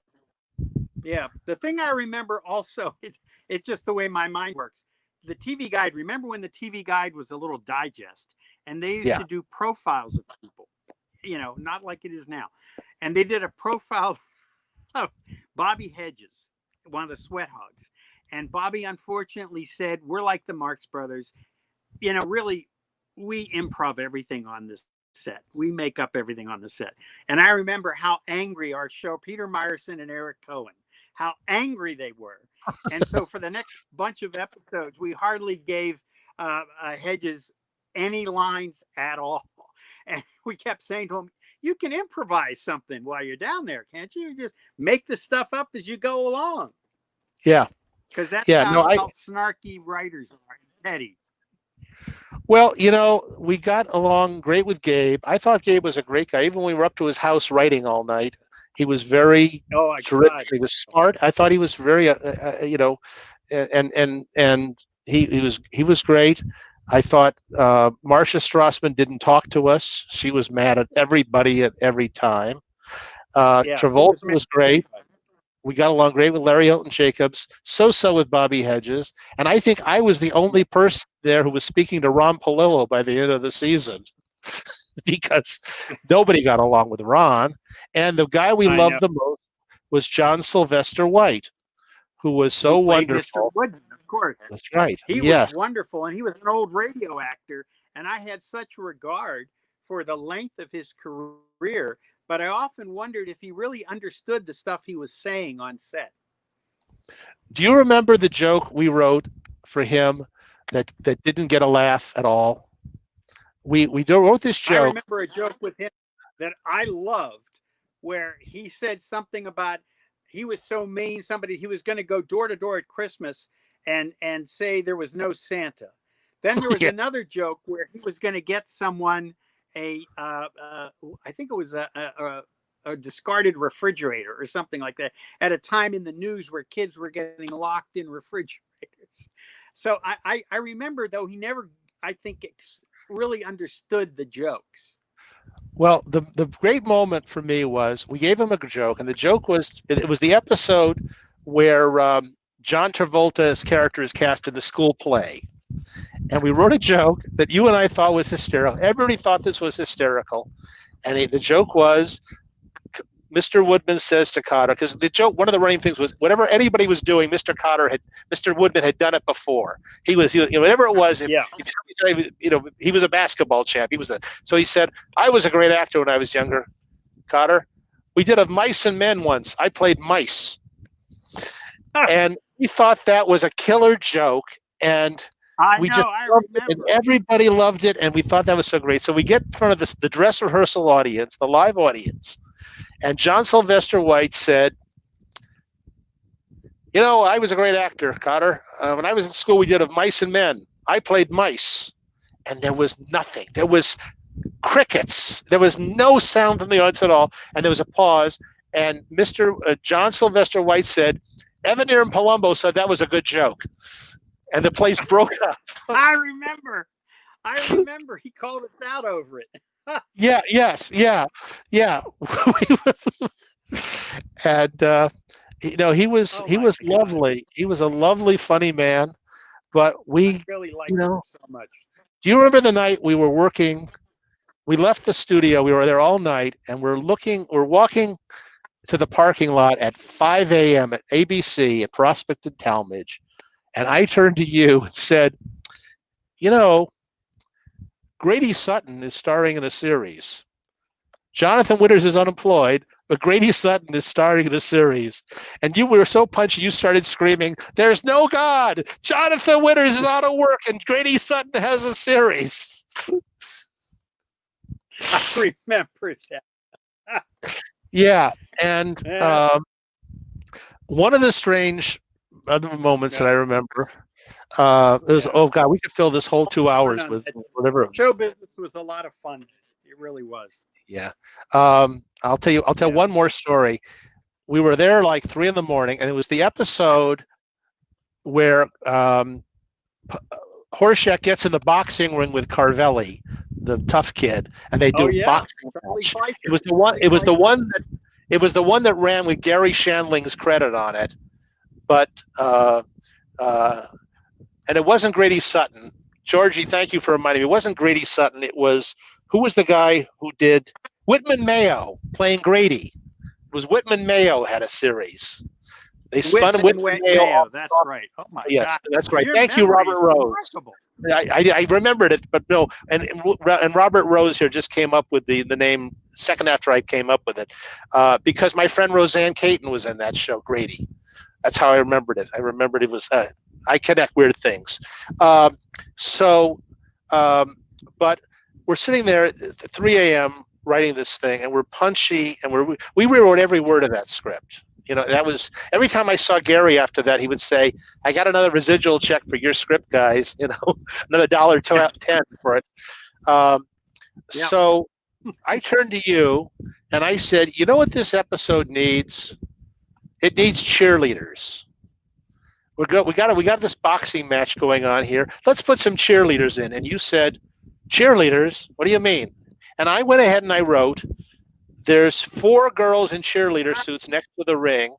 Yeah, the thing I remember also, it's just the way my mind works. The TV Guide, remember when the TV Guide was a little digest, and they used to do profiles of people, not like it is now. And they did a profile of Bobby Hedges, one of the Sweat Hogs. And Bobby unfortunately said, we're like the Marx Brothers. Really, we improv everything on this set. We make up everything on the set. And I remember how angry our show, Peter Meyerson and Eric Cohen, how angry they were. And so for the next bunch of episodes, we hardly gave Hedges any lines at all. And we kept saying to him, you can improvise something while you're down there, can't you? Just make the stuff up as you go along. Yeah. Because that's how snarky writers are, petty. Well, we got along great with Gabe. I thought Gabe was a great guy. Even when we were up to his house writing all night, he was very terrific. He was smart. I thought he was very, and he was great. I thought Marcia Strassman didn't talk to us. She was mad at everybody at every time. Travolta was great. We got along great with Larry Hilton Jacobs, so with Bobby Hedges. And I think I was the only person there who was speaking to Ron Palillo by the end of the season because nobody got along with Ron. And the guy we loved the most was John Sylvester White, who was so wonderful. Mr. Wooden, of course. That's right. He was wonderful, and he was an old radio actor. And I had such regard for the length of his career. But I often wondered if he really understood the stuff he was saying on set. Do you remember the joke we wrote for him that didn't get a laugh at all? We wrote this joke. I remember a joke with him that I loved where he said something about he was so mean, he was going to go door to door at Christmas and say there was no Santa. Then there was another joke where he was going to get someone I think it was a discarded refrigerator or something like that at a time in the news where kids were getting locked in refrigerators. So I remember, though, he never, I think, really understood the jokes. Well, the great moment for me was we gave him a joke, and the joke was it was the episode where John Travolta's character is cast in the school play. And we wrote a joke that you and I thought was hysterical. Everybody thought this was hysterical. And the joke was, Mr. Woodman says to Kotter, because the joke, one of the running things was whatever anybody was doing, Mr. Woodman had done it before. He was, whatever it was. If Yeah. somebody said, he was a basketball champ. So he said, I was a great actor when I was younger, Kotter. We did a Mice and Men once. I played mice. And we thought that was a killer joke. And I we know, just I loved it, remember. and everybody loved it, and we thought that was so great. So we get in front of the dress rehearsal audience, the live audience, and John Sylvester White said, I was a great actor, Kotter. When I was in school, we did of Mice and Men. I played mice, and there was nothing. There was crickets. There was no sound from the audience at all, and there was a pause, and Mr. John Sylvester White said, Evan and Palumbo said that was a good joke. And the place broke up. I remember. He called us out over it. Yeah. Yes. Yeah. Yeah. And he was lovely. He was a lovely, funny man. But I really liked him so much. Do you remember the night we were working? We left the studio. We were there all night, and we're walking to the parking lot at 5 a.m. at ABC at Prospect and Talmadge. And I turned to you and said, Grady Sutton is starring in a series. Jonathan Winters is unemployed, but Grady Sutton is starring in a series. And you were so punchy, you started screaming, there's no God! Jonathan Winters is out of work, and Grady Sutton has a series. I remember that. Yeah, and one of the strange other moments that I remember, was, oh God, we could fill this whole 2 hours with whatever. Show business was a lot of fun. It really was. Yeah. I'll tell one more story. We were there like 3 a.m, and it was the episode where Horshack gets in the boxing ring with Carvelli, the tough kid, and they do a boxing match. It was the one that ran with Gary Shandling's credit on it, but and it wasn't Grady Sutton. Georgie, thank you for reminding me. It wasn't Grady Sutton. It was, who was the guy who did Whitman Mayo playing Grady? It was Whitman Mayo had a series. They spun Whitman Mayo. That's right. Oh my yes, God. That's right. Thank you, Robert Rose. I remembered it, but no. And Robert Rose here just came up with the name second after I came up with it, because my friend Roseanne Caton was in that show, Grady. That's how I remembered it. I remembered it was. I connect weird things. But we're sitting there at 3 a.m. writing this thing, and we're punchy, and we rewrote every word of that script. That was, every time I saw Gary after that, he would say, I got another residual check for your script, guys, another $1.10 for it. So I turned to you and I said, you know what this episode needs? It needs cheerleaders. We got this boxing match going on here. Let's put some cheerleaders in. And you said, cheerleaders? What do you mean? And I went ahead and I wrote, there's 4 girls in cheerleader suits next to the ring,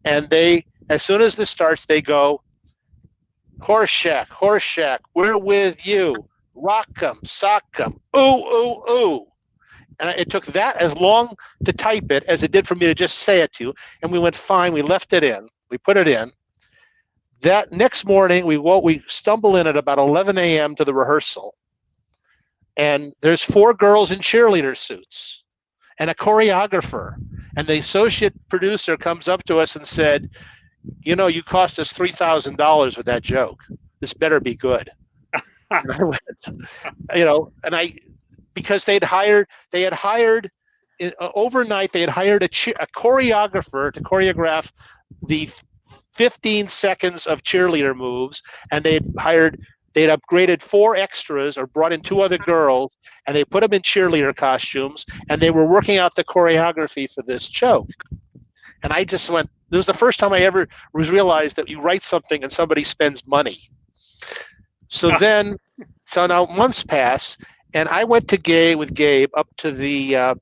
and they, as soon as this starts, they go, Horshack, we're with you. Rock 'em, sock 'em, ooh, ooh, ooh. And it took that as long to type it as it did for me to just say it to you. And we went, fine, we left it in. We put it in. That next morning, we stumble in at about 11 a.m. to the rehearsal. And there's 4 girls in cheerleader suits and a choreographer. And the associate producer comes up to us and said, you cost us $3,000 with that joke. This better be good. And I went, because they had hired overnight, they had hired a choreographer to choreograph the 15 seconds of cheerleader moves, and they'd upgraded 4 extras or brought in 2 other girls, and they put them in cheerleader costumes, and they were working out the choreography for this joke. And I just went, this was the first time I ever realized that you write something and somebody spends money. So now months pass, and I went with Gabe up to the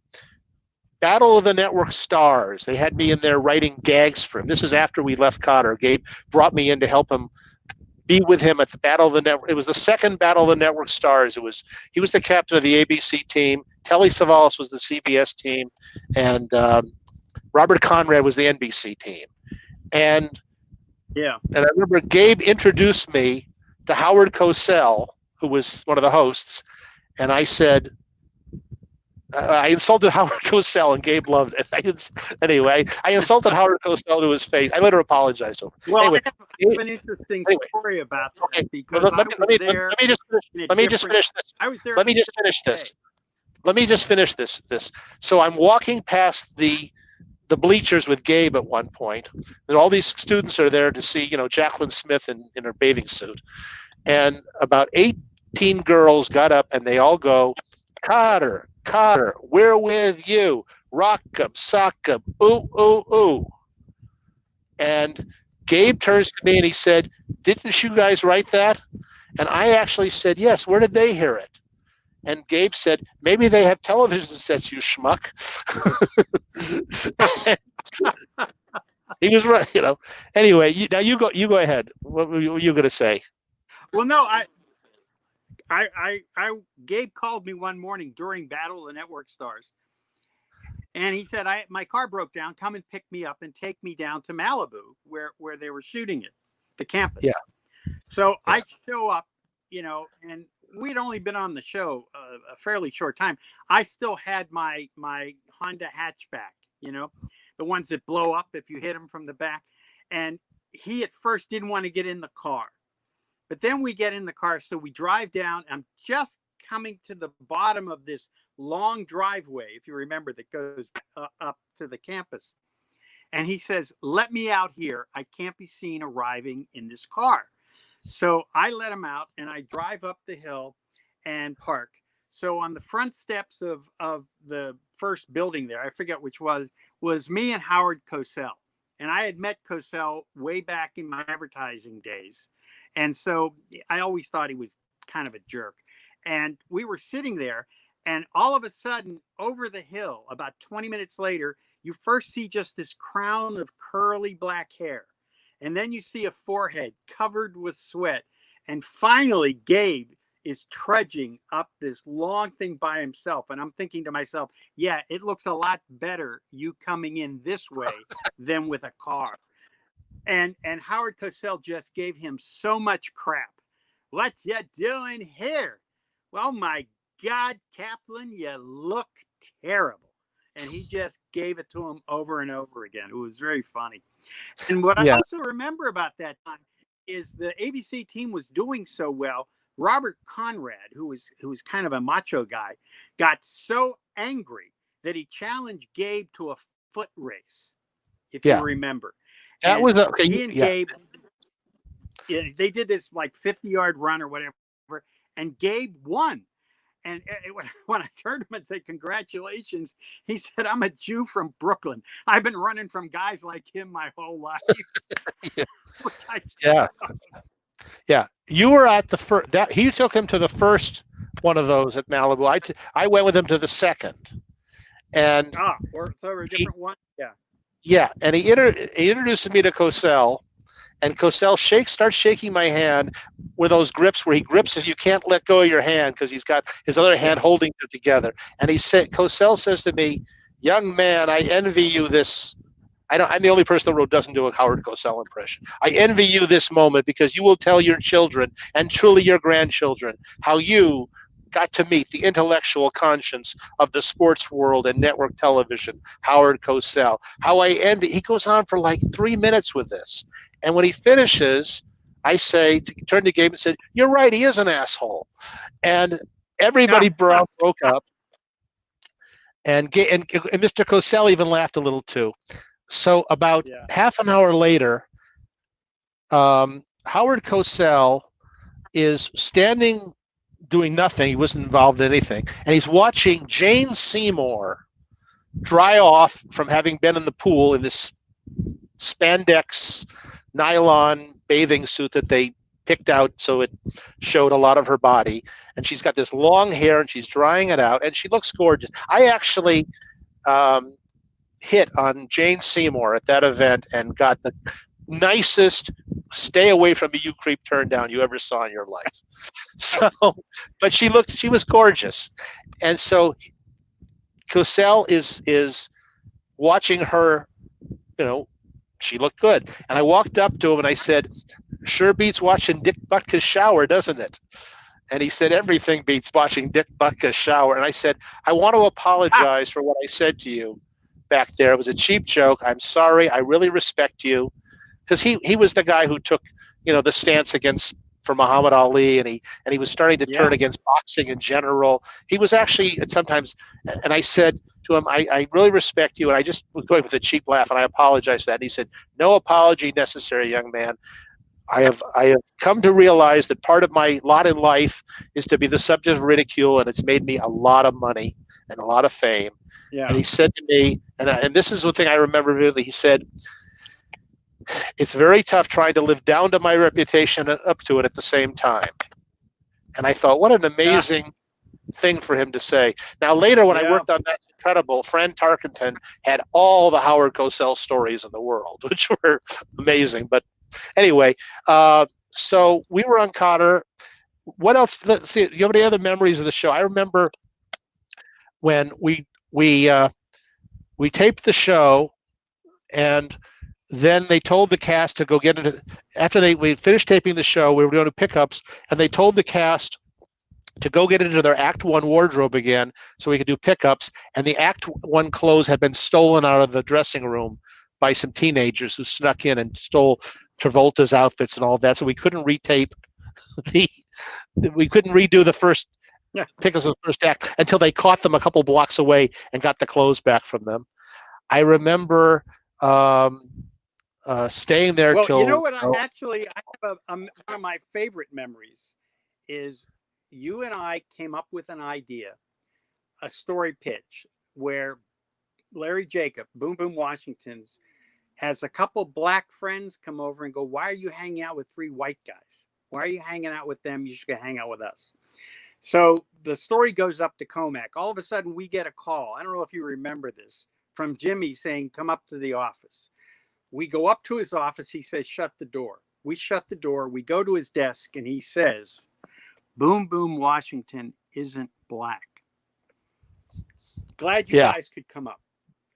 Battle of the Network Stars. They had me in there writing gags for him. This is after we left Kotter. Gabe brought me in to help him be with him at the Battle of the Network. It was the second Battle of the Network Stars. He was the captain of the ABC team. Telly Savalas was the CBS team, and Robert Conrad was the NBC team. And Yeah. I remember Gabe introduced me to Howard Cosell, who was one of the hosts, and I said, I insulted Howard Cosell, and Gabe loved it. Anyway, I insulted Howard Cosell to his face. I later apologized to him. Well, Anyway, I have an interesting story about that okay. because I was there. Let me just finish. Let me just finish this. I was there. Let me just finish this. Let me just finish this. So I'm walking past the bleachers with Gabe at one point, and all these students are there to see, Jacqueline Smith in her bathing suit, and about 18 girls got up and they all go, Kotter, we're with you. Rock 'em, sock 'em, ooh, ooh, ooh. And Gabe turns to me and he said, didn't you guys write that? And I actually said, yes. Where did they hear it? And Gabe said, maybe they have television sets, you schmuck. He was right, Anyway, now you go ahead. What were you going to say? Well, no, Gabe called me one morning during Battle of the Network Stars, and he said, my car broke down. Come and pick me up and take me down to Malibu, where they were shooting it, the campus. Yeah. So yeah. I show up, and we'd only been on the show a fairly short time. I still had my Honda hatchback, the ones that blow up if you hit them from the back. And he at first didn't want to get in the car. But then we get in the car, so we drive down. I'm just coming to the bottom of this long driveway, if you remember, that goes up to the campus. And he says, let me out here. I can't be seen arriving in this car. So I let him out, and I drive up the hill and park. So on the front steps of the first building there, I forget which was me and Howard Cosell. And I had met Cosell way back in my advertising days. And so I always thought he was kind of a jerk. And we were sitting there, and all of a sudden, over the hill, about 20 minutes later, you first see just this crown of curly black hair. And then you see a forehead covered with sweat. And finally, Gabe is trudging up this long thing by himself. And I'm thinking to myself, yeah, it looks a lot better you coming in this way than with a car. And Howard Cosell just gave him so much crap. What you doing here? Well, my God, Kaplan, you look terrible. And he just gave it to him over and over again. It was very funny. And what I also remember about that time is the ABC team was doing so well. Robert Conrad, who was kind of a macho guy, got so angry that he challenged Gabe to a foot race, if you remember. That was he and Gabe, they did this like 50-yard run or whatever, and Gabe won. And when I turned to him and said, congratulations, he said, I'm a Jew from Brooklyn. I've been running from guys like him my whole life. Yeah. You were at the first, he took him to the first one of those at Malibu. I went with him to the second. And so a different one? Yeah. Yeah. And he introduced me to Cosell. And Cosell starts shaking my hand with those grips where he grips as you can't let go of your hand because he's got his other hand holding it together. And Cosell says to me, young man, I envy you this. I'm the only person in the world who doesn't do a Howard Cosell impression. I envy you this moment because you will tell your children and truly your grandchildren how you got to meet the intellectual conscience of the sports world and network television, Howard Cosell. How I envy. He goes on for like 3 minutes with this. And when he finishes, I turned to Gabe and said, you're right, he is an asshole. And everybody broke up. And Mr. Cosell even laughed a little too. So about half an hour later, Howard Cosell is standing doing nothing. He wasn't involved in anything. And he's watching Jane Seymour dry off from having been in the pool in this spandex nylon bathing suit that they picked out so it showed a lot of her body. And she's got this long hair and she's drying it out and she looks gorgeous. I actually hit on Jane Seymour at that event and got the nicest stay away from me, you creep, turn down you ever saw in your life. So, but she was gorgeous. And so Cosell is watching her, she looked good. And I walked up to him and I said, sure beats watching Dick Butkus shower, doesn't it? And he said, everything beats watching Dick Butkus shower. And I said, I want to Ah, apologize for what I said to you back there. It was a cheap joke. I'm sorry. I really respect you. Because he was the guy who took, the stance against for Muhammad Ali, and he was starting to yeah, turn against boxing in general. He was actually sometimes, and I said to him, I really respect you, and I just was going with a cheap laugh, and I apologize for that. And he said, no apology necessary, young man. I have come to realize that part of my lot in life is to be the subject of ridicule, and it's made me a lot of money and a lot of fame. And yeah, he said to me, and this is the thing I remember vividly. He said, it's very tough trying to live down to my reputation and up to it at the same time. And I thought, what an yeah, amazing thing for him to say. Now, later when I yeah. worked on That's Incredible, Fran Tarkenton had all the Howard Cosell stories in the world, which were amazing. But anyway, so we were on Kotter. What else? Let's see. Do you have any other memories of the show? I remember when we taped the show, and then they told the cast to go get it. After we finished taping the show, we were going to pickups, and they told the cast to go get into their Act One wardrobe again so we could do pickups. And the Act One clothes had been stolen out of the dressing room by some teenagers who snuck in and stole Travolta's outfits and all that. So we couldn't retape the, we couldn't redo the first Yeah. pickups of the first act until they caught them a couple blocks away and got the clothes back from them. I remember staying there Well, you know till. what? I have one of my favorite memories is you and I came up with an idea, a story pitch where Larry Jacob, Boom Boom Washington's, has a couple black friends come over and go, "Why are you hanging out with three white guys? Why are you hanging out with them? You should hang out with us." So the story goes up to Comac. All of a sudden, we get a call. I don't know if you remember this from Jimmy saying, "Come up to the office." We go up to his office. He says, "Shut the door." We shut the door. We go to his desk and he says, "Boom Boom Washington isn't black. Glad you Yeah, guys could come up."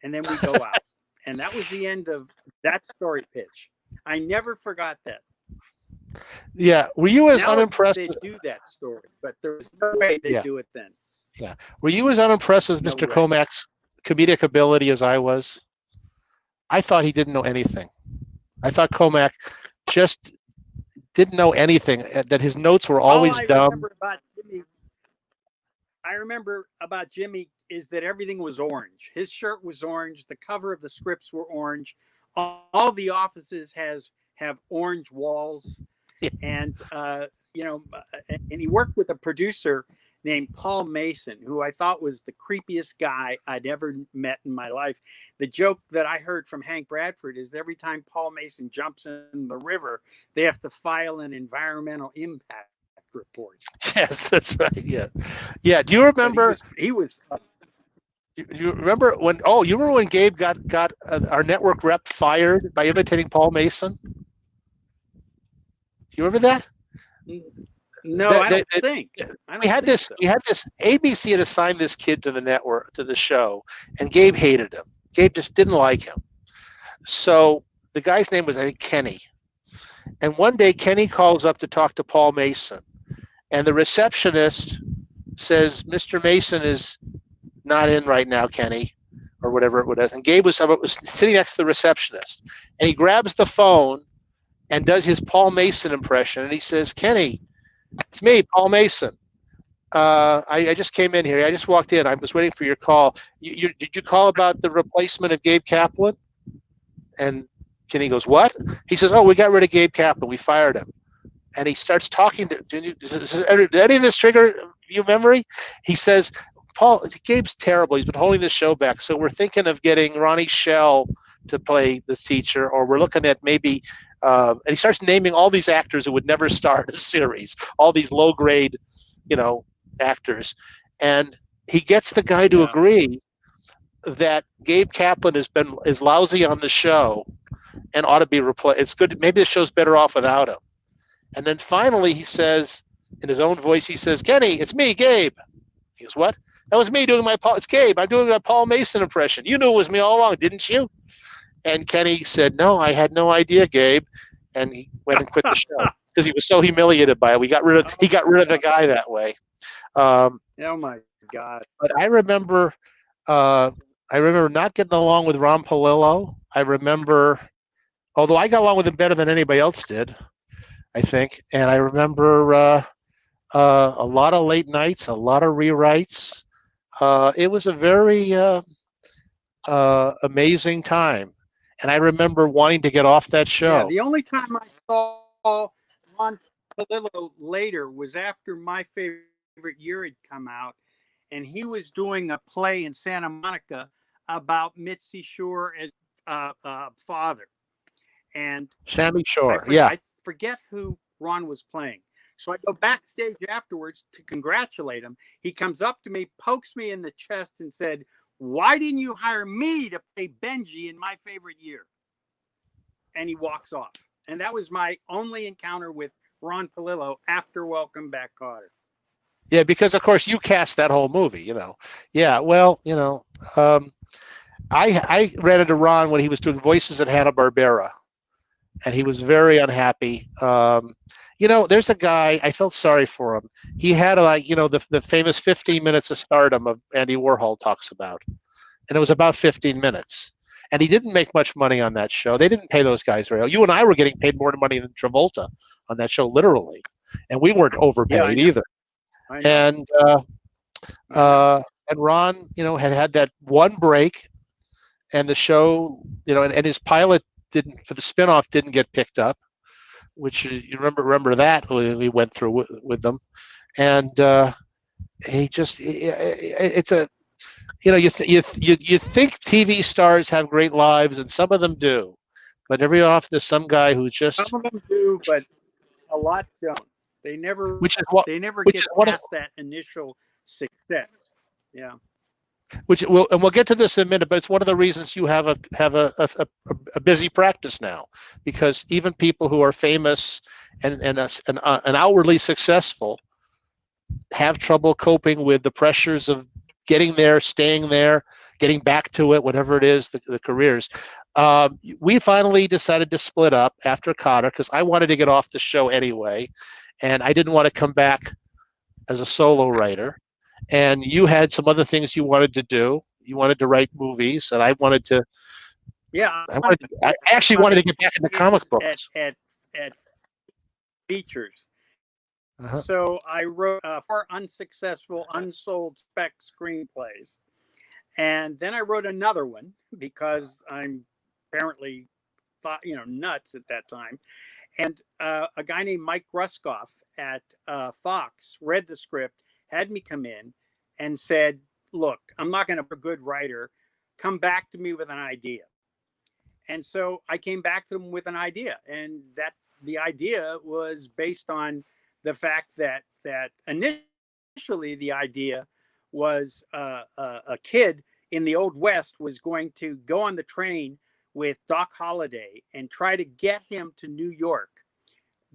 And then we go out. And that was the end of that story pitch. I never forgot that. yeah. Were you as Now unimpressed? they do that story, but there was no way they Yeah, do it then. yeah. Were you as unimpressed with No Mr. way. Comac's comedic ability as I was? I thought he didn't know anything. I thought Comac just didn't know anything. That his notes were All always I dumb. remember about Jimmy is that everything was orange. His shirt was orange. The cover of the scripts were orange. All the offices have orange walls, and and he worked with a producer named Paul Mason, who I thought was the creepiest guy I'd ever met in my life. The joke that I heard from Hank Bradford is every time Paul Mason jumps in the river, they have to file an environmental impact report. Yes, that's right. Yeah, yeah. Do you But remember? he was You remember when? Oh, you remember when Gabe got our network rep fired by imitating Paul Mason? Do you remember that? no, That, I that, don't think. I we don't had think this. so. We had this. ABC had assigned this kid to the network to the show, and Gabe hated him. Gabe just didn't like him. So the guy's name was, I think, Kenny. And one day Kenny calls up to talk to Paul Mason, and the receptionist says, "Mr. Mason is not in right now, Kenny," or whatever it was. And Gabe was sitting next to the receptionist, and he grabs the phone and does his Paul Mason impression, and he says, "Kenny, it's me, Paul Mason. I just came in here. I just walked in. I was waiting for your call. Did you call about the replacement of Gabe Kaplan?" And Kenny goes, "What?" He says, "Oh, we got rid of Gabe Kaplan. We fired him." And he starts talking to. Did any of this trigger your memory? He says, "Paul, Gabe's terrible. He's been holding the show back. So we're thinking of getting Ronnie Shell to play the teacher, or we're looking at maybe." And he starts naming all these actors who would never star in a series, all these low grade, actors, and he gets the guy to Yeah. agree that Gabe Kaplan is lousy on the show and ought to be replaced. It's good. Maybe the show's better off without him. And then finally he says, in his own voice, he says, "Kenny, it's me, Gabe." He goes, "What?" That was me doing my Paul. It's Gabe. I'm doing my Paul Mason impression. You knew it was me all along, didn't you? And Kenny said, "No, I had no idea, Gabe." And he went and quit the show because he was so humiliated by it. He got rid of the guy that way. Um, Oh my God. but uh, I remember not getting along with Ron Palillo. I remember, although I got along with him better than anybody else did, I think. And I remember a lot of late nights, a lot of rewrites. It was a very amazing time. And I remember wanting to get off that Yeah, show. the only time I saw Ron Palillo later was after My Favorite Year had come out, and he was doing a play in Santa Monica about Mitzi Shore as father. And Sammy Shore, yeah. I forget who Ron was playing. So I go backstage afterwards to congratulate him. He comes up to me, pokes me in the chest, and said, "Why didn't you hire me to play Benji in My Favorite Year?" And he walks off. And that was my only encounter with Ron Palillo after Welcome Back, Kotter. Yeah, because of course you cast that whole movie, Yeah, well, I ran into Ron when he was doing voices at Hanna-Barbera, and he was very unhappy. There's a guy, I felt sorry for him. He had the famous 15 minutes of stardom of Andy Warhol talks about, and it was about 15 minutes. And he didn't make much money on that show. They didn't pay those guys very well. You and I were getting paid more money than Travolta on that show, literally, and we weren't overpaid either. I know. And and Ron, had that one break, and the show, and his pilot didn't for the spinoff didn't get picked up, which you remember that we went through with them, and he just it's a you think TV stars have great lives, and some of them do, but every often there's some guy who just some of them do, but a lot don't. They never which is what they never which get is one of past that initial success. Yeah. we'll get to this in a minute, but it's one of the reasons you have a busy practice now, because even people who are famous and outwardly successful have trouble coping with the pressures of getting there, staying there, getting back to it, whatever it is, the careers. We finally decided to split up after Kotter because I wanted to get off the show anyway, and I didn't want to come back as a solo writer. And you had some other things you wanted to do. You wanted to write movies, and I wanted to. Yeah. I actually wanted to get back into comic books. At features. Uh-huh. So I wrote 4 unsuccessful, unsold spec screenplays. And then I wrote another one because I'm apparently nuts at that time. And a guy named Mike Ruskoff at Fox read the script, had me come in and said, "Look, I'm not going to be a good writer. Come back to me with an idea." And so I came back to them with an idea. And that the idea was based on the fact that initially the idea was a kid in the Old West was going to go on the train with Doc Holliday and try to get him to New York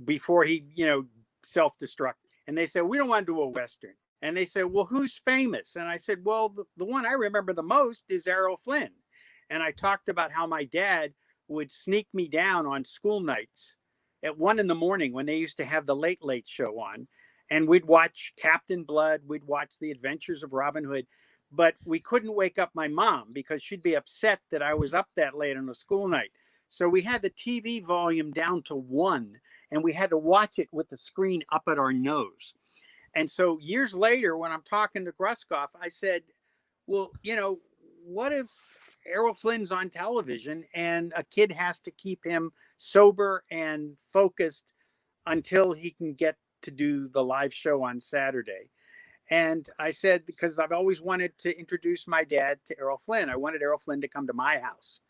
before he, self-destruct. And they said, "We don't want to do a Western." And they said, "Well, who's famous?" And I said, "Well, the one I remember the most is Errol Flynn." And I talked about how my dad would sneak me down on school nights at 1 a.m. when they used to have the Late Late Show on. And we'd watch Captain Blood. We'd watch The Adventures of Robin Hood. But we couldn't wake up my mom because she'd be upset that I was up that late on a school night. So we had the TV volume down to 1, and we had to watch it with the screen up at our nose. And so years later, when I'm talking to Gruskoff, I said, "Well, what if Errol Flynn's on television and a kid has to keep him sober and focused until he can get to do the live show on Saturday?" And I said, because I've always wanted to introduce my dad to Errol Flynn. I wanted Errol Flynn to come to my house.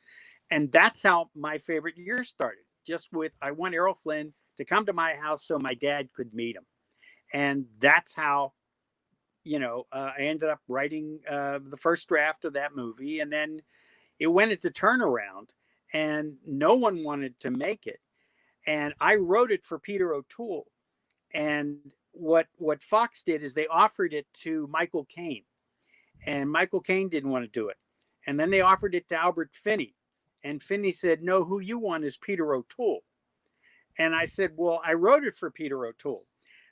And that's how My Favorite Year started. Just with, I want Errol Flynn to come to my house so my dad could meet him. And that's how, I ended up writing the first draft of that movie. And then it went into turnaround and no one wanted to make it. And I wrote it for Peter O'Toole. And what Fox did is they offered it to Michael Caine. and Michael Caine didn't want to do it. And then they offered it to Albert Finney, and Finney said, "No, who you want is Peter O'Toole." And I said, "Well, I wrote it for Peter O'Toole,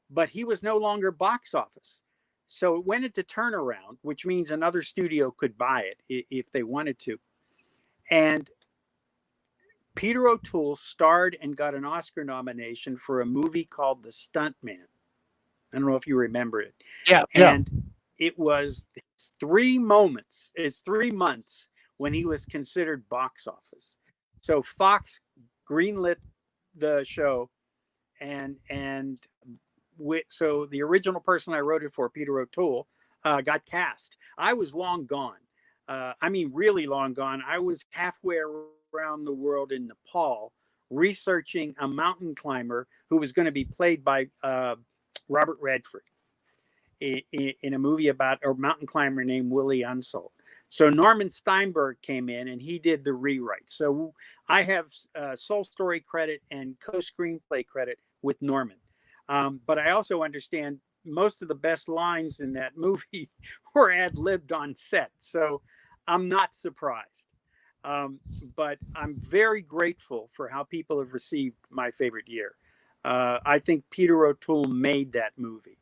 but he was no longer box office." So it went into turnaround, which means another studio could buy it if they wanted to. And Peter O'Toole starred and got an Oscar nomination for a movie called The Stuntman. I don't know if you remember it. Yeah, yeah. And it was 3 months when he was considered box office. So Fox greenlit the show, and so the original person I wrote it for, Peter O'Toole, got cast. I was long gone. I mean, really long gone. I was halfway around the world in Nepal researching a mountain climber who was going to be played by Robert Redford in a movie about a mountain climber named Willie Unsold. So Norman Steinberg came in and he did the rewrite. So I have sole story credit and co-screenplay credit with Norman. But I also understand most of the best lines in that movie were ad-libbed on set. So I'm not surprised. But I'm very grateful for how people have received My Favorite Year. I think Peter O'Toole made that movie.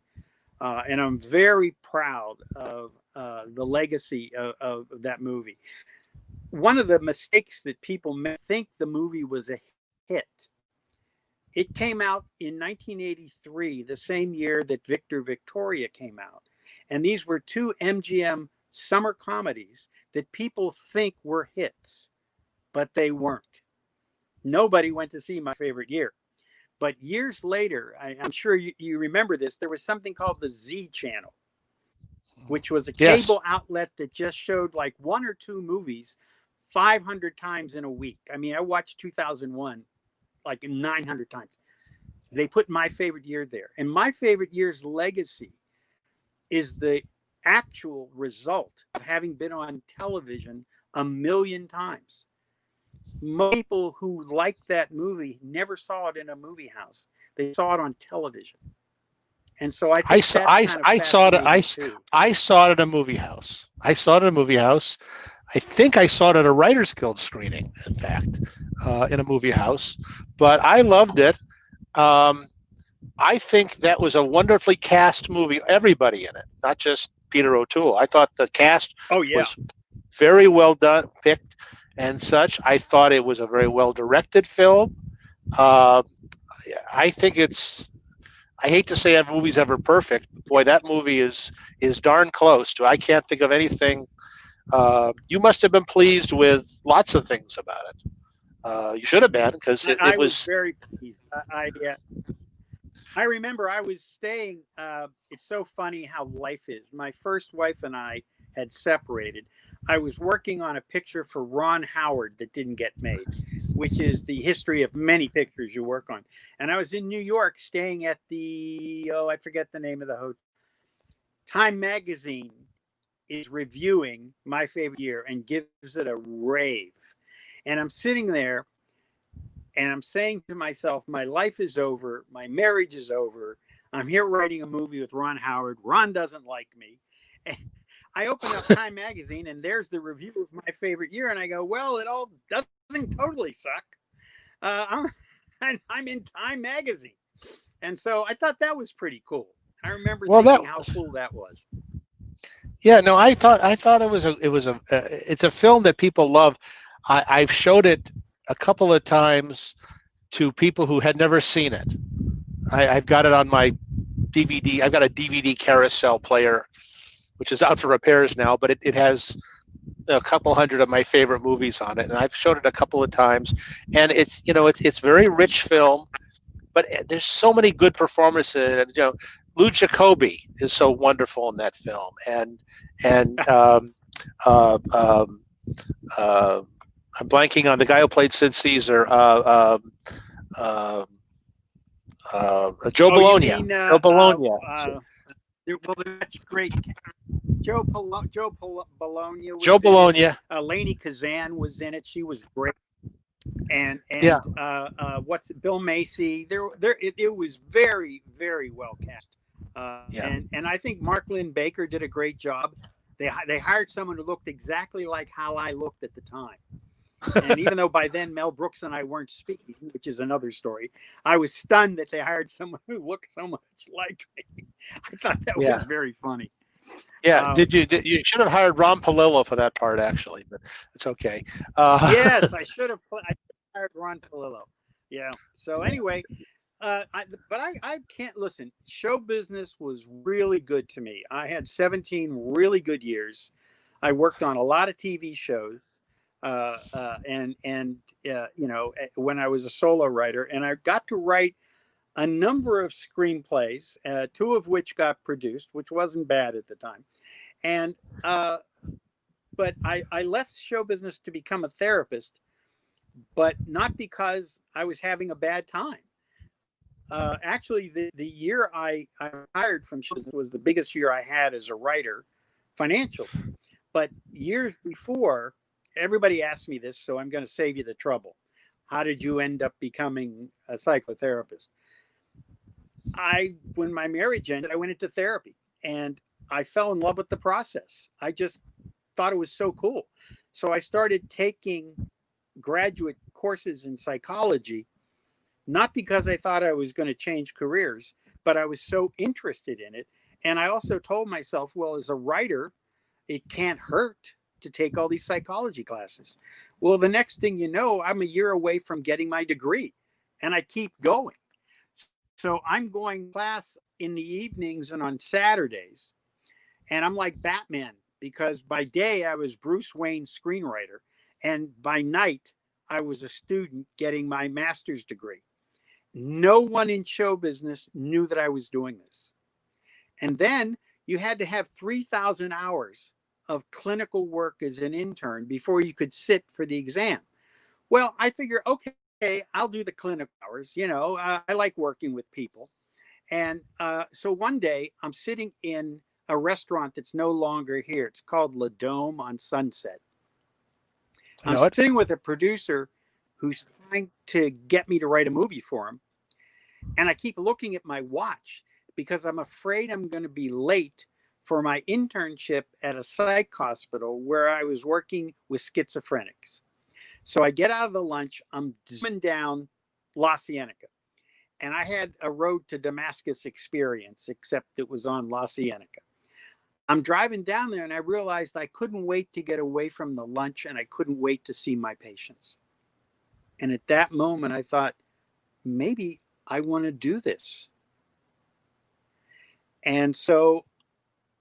And I'm very proud of the legacy of that movie. One of the mistakes that people think the movie was a hit. It came out in 1983, the same year that Victor Victoria came out. And these were two MGM summer comedies that people think were hits, but they weren't. Nobody went to see My Favorite Year. But years later, I'm sure you remember this, there was something called the Z Channel, which was a cable outlet that just showed like one or two movies 500 times in a week. I mean, I watched 2001 like 900 times. They put My Favorite Year there. And My Favorite Year's legacy is the actual result of having been on television 1 million times. Most people who liked that movie never saw it in a movie house. They saw it on television. And so I saw it in a movie house. I saw it in a movie house. I think I saw it at a Writers Guild screening, in fact, in a movie house. But I loved it. I think that was a wonderfully cast movie. Everybody in it, not just Peter O'Toole. I thought the cast was very well done, picked, and such. I thought it was a very well directed film. I think it's. I hate to say a movie's ever perfect. Boy, that movie is darn close to. I can't think of anything. You must have been pleased with lots of things about it. You should have been, because it was very pleased. I remember I was staying. It's so funny how life is. My first wife and I had separated. I was working on a picture for Ron Howard that didn't get made, which is the history of many pictures you work on. And I was in New York staying at I forget the name of the hotel. Time Magazine is reviewing My Favorite Year and gives it a rave. And I'm sitting there and I'm saying to myself, my life is over. My marriage is over. I'm here writing a movie with Ron Howard. Ron doesn't like me. And I open up Time Magazine and there's the review of My Favorite Year. And I go, well, it all doesn't totally suck. I'm in Time Magazine. And so I thought that was pretty cool. I remember thinking how cool that was. Yeah, no, I thought it's a film that people love. I've showed it a couple of times to people who had never seen it. I've got it on my DVD. I've got a DVD carousel player, which is out for repairs now, but it has a couple hundred of my favorite movies on it, and I've showed it a couple of times. And it's very rich film, but there's so many good performances. Lou Jacoby is so wonderful in that film, and I'm blanking on the guy who played Sid Caesar, Joe Bologna. Joe Bologna. Well, that's great. Joe Bologna. Joe Bologna. Lainey Kazan was in it. She was great. And Bill Macy. It was very, very well cast. And I think Mark Lynn Baker did a great job. They hired someone who looked exactly like how I looked at the time. And even though by then Mel Brooks and I weren't speaking, which is another story, I was stunned that they hired someone who looked so much like me. I thought that Yeah. was very funny. Yeah. You should have hired Ron Palillo for that part, actually, but it's okay. Yes, I hired Ron Palillo. Yeah. So anyway, I can't listen. Show business was really good to me. I had 17 really good years. I worked on a lot of TV shows, when I was a solo writer, and I got to write a number of screenplays, two of which got produced, which wasn't bad at the time. And but I left show business to become a therapist, but not because I was having a bad time. Actually, the year I hired from show business was the biggest year I had as a writer financially. But years before, everybody asked me this, so I'm going to save you the trouble. How did you end up becoming a psychotherapist? When my marriage ended, I went into therapy and I fell in love with the process. I just thought it was so cool. So I started taking graduate courses in psychology, not because I thought I was going to change careers, but I was so interested in it. And I also told myself, well, as a writer, it can't hurt to take all these psychology classes. Well, the next thing you know, I'm a year away from getting my degree and I keep going. So I'm going to class in the evenings and on Saturdays. And I'm like Batman because by day I was Bruce Wayne's screenwriter. And by night, I was a student getting my master's degree. No one in show business knew that I was doing this. And then you had to have 3,000 hours of clinical work as an intern before you could sit for the exam. Well, I figure, okay, I'll do the clinical hours. I like working with people. And so one day I'm sitting in a restaurant that's no longer here. It's called La Dome on Sunset. I I'm know it. sitting with a producer who's trying to get me to write a movie for him. And I keep looking at my watch because I'm afraid I'm going to be late for my internship at a psych hospital where I was working with schizophrenics. So I get out of the lunch, I'm zooming down La Cienega. And I had a road to Damascus experience, except it was on La Cienega. I'm driving down there and I realized I couldn't wait to get away from the lunch and I couldn't wait to see my patients. And at that moment, I thought, maybe I want to do this. And so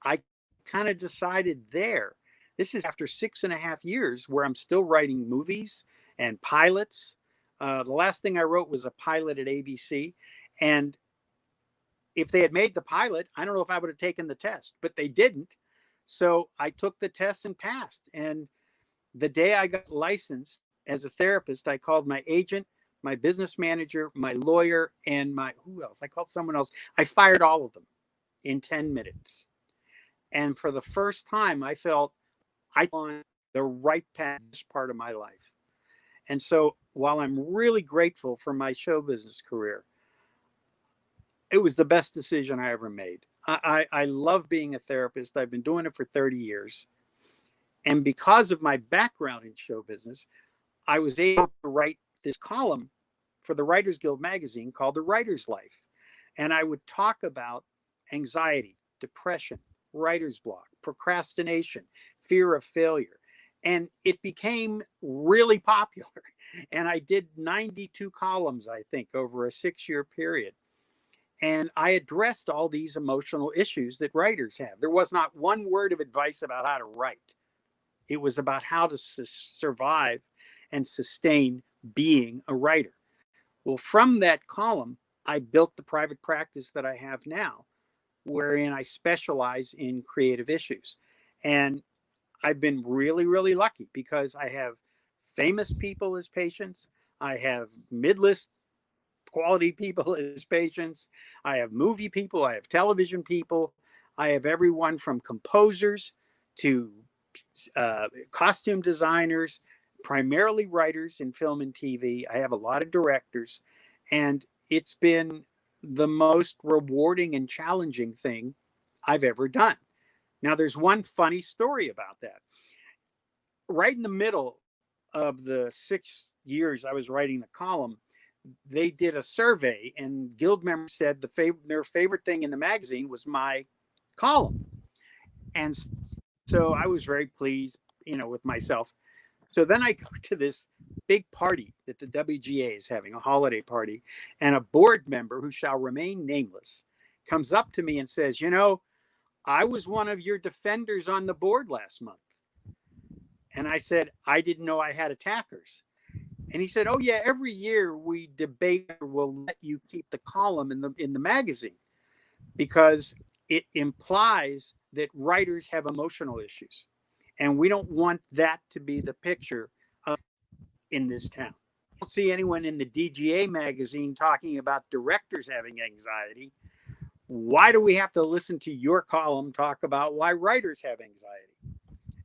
I kind of decided there. This is after 6.5 years where I'm still writing movies and pilots. The last thing I wrote was a pilot at ABC. And if they had made the pilot, I don't know if I would have taken the test, but they didn't. So I took the test and passed. And the day I got licensed as a therapist, I called my agent, my business manager, my lawyer, and who else? I called someone else. I fired all of them in 10 minutes. And for the first time, I felt I on the right path this part of my life. And so while I'm really grateful for my show business career, it was the best decision I ever made. I love being a therapist. I've been doing it for 30 years. And because of my background in show business, I was able to write this column for the Writers Guild magazine called The Writer's Life. And I would talk about anxiety, depression, writer's block, procrastination, fear of failure. And it became really popular. And I did 92 columns, I think, over a 6-year period. And I addressed all these emotional issues that writers have. There was not one word of advice about how to write. It was about how to survive and sustain being a writer. Well, from that column, I built the private practice that I have now, wherein I specialize in creative issues. And I've been really, really lucky because I have famous people as patients. I have mid-list quality people as patients. I have movie people. I have television people. I have everyone from composers to costume designers, primarily writers in film and TV. I have a lot of directors. And it's been the most rewarding and challenging thing I've ever done. Now, there's one funny story about that. Right in the middle of the 6 years I was writing the column, they did a survey, and guild members said their favorite thing in the magazine was my column. And so I was very pleased, with myself. So then I go to this big party that the WGA is having, a holiday party, and a board member who shall remain nameless comes up to me and says, I was one of your defenders on the board last month. And I said, I didn't know I had attackers. And he said, oh yeah, every year we debate or we'll let you keep the column in the magazine because it implies that writers have emotional issues. And we don't want that to be the picture in this town. I don't see anyone in the DGA magazine talking about directors having anxiety. Why do we have to listen to your column talk about why writers have anxiety?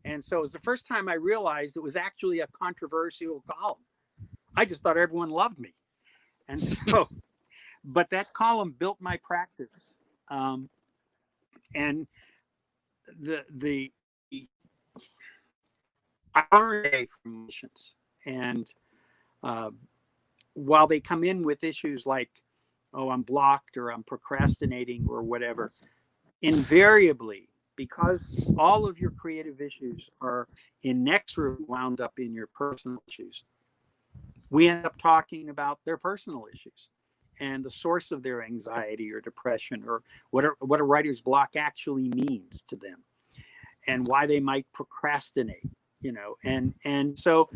And so it was the first time I realized it was actually a controversial column. I just thought everyone loved me. And so, but that column built my practice. And the I learned from missions. And while they come in with issues like, oh, I'm blocked or I'm procrastinating or whatever, invariably, because all of your creative issues are inexorably wound up in your personal issues, we end up talking about their personal issues and the source of their anxiety or depression, or what a writer's block actually means to them and why they might procrastinate, and so,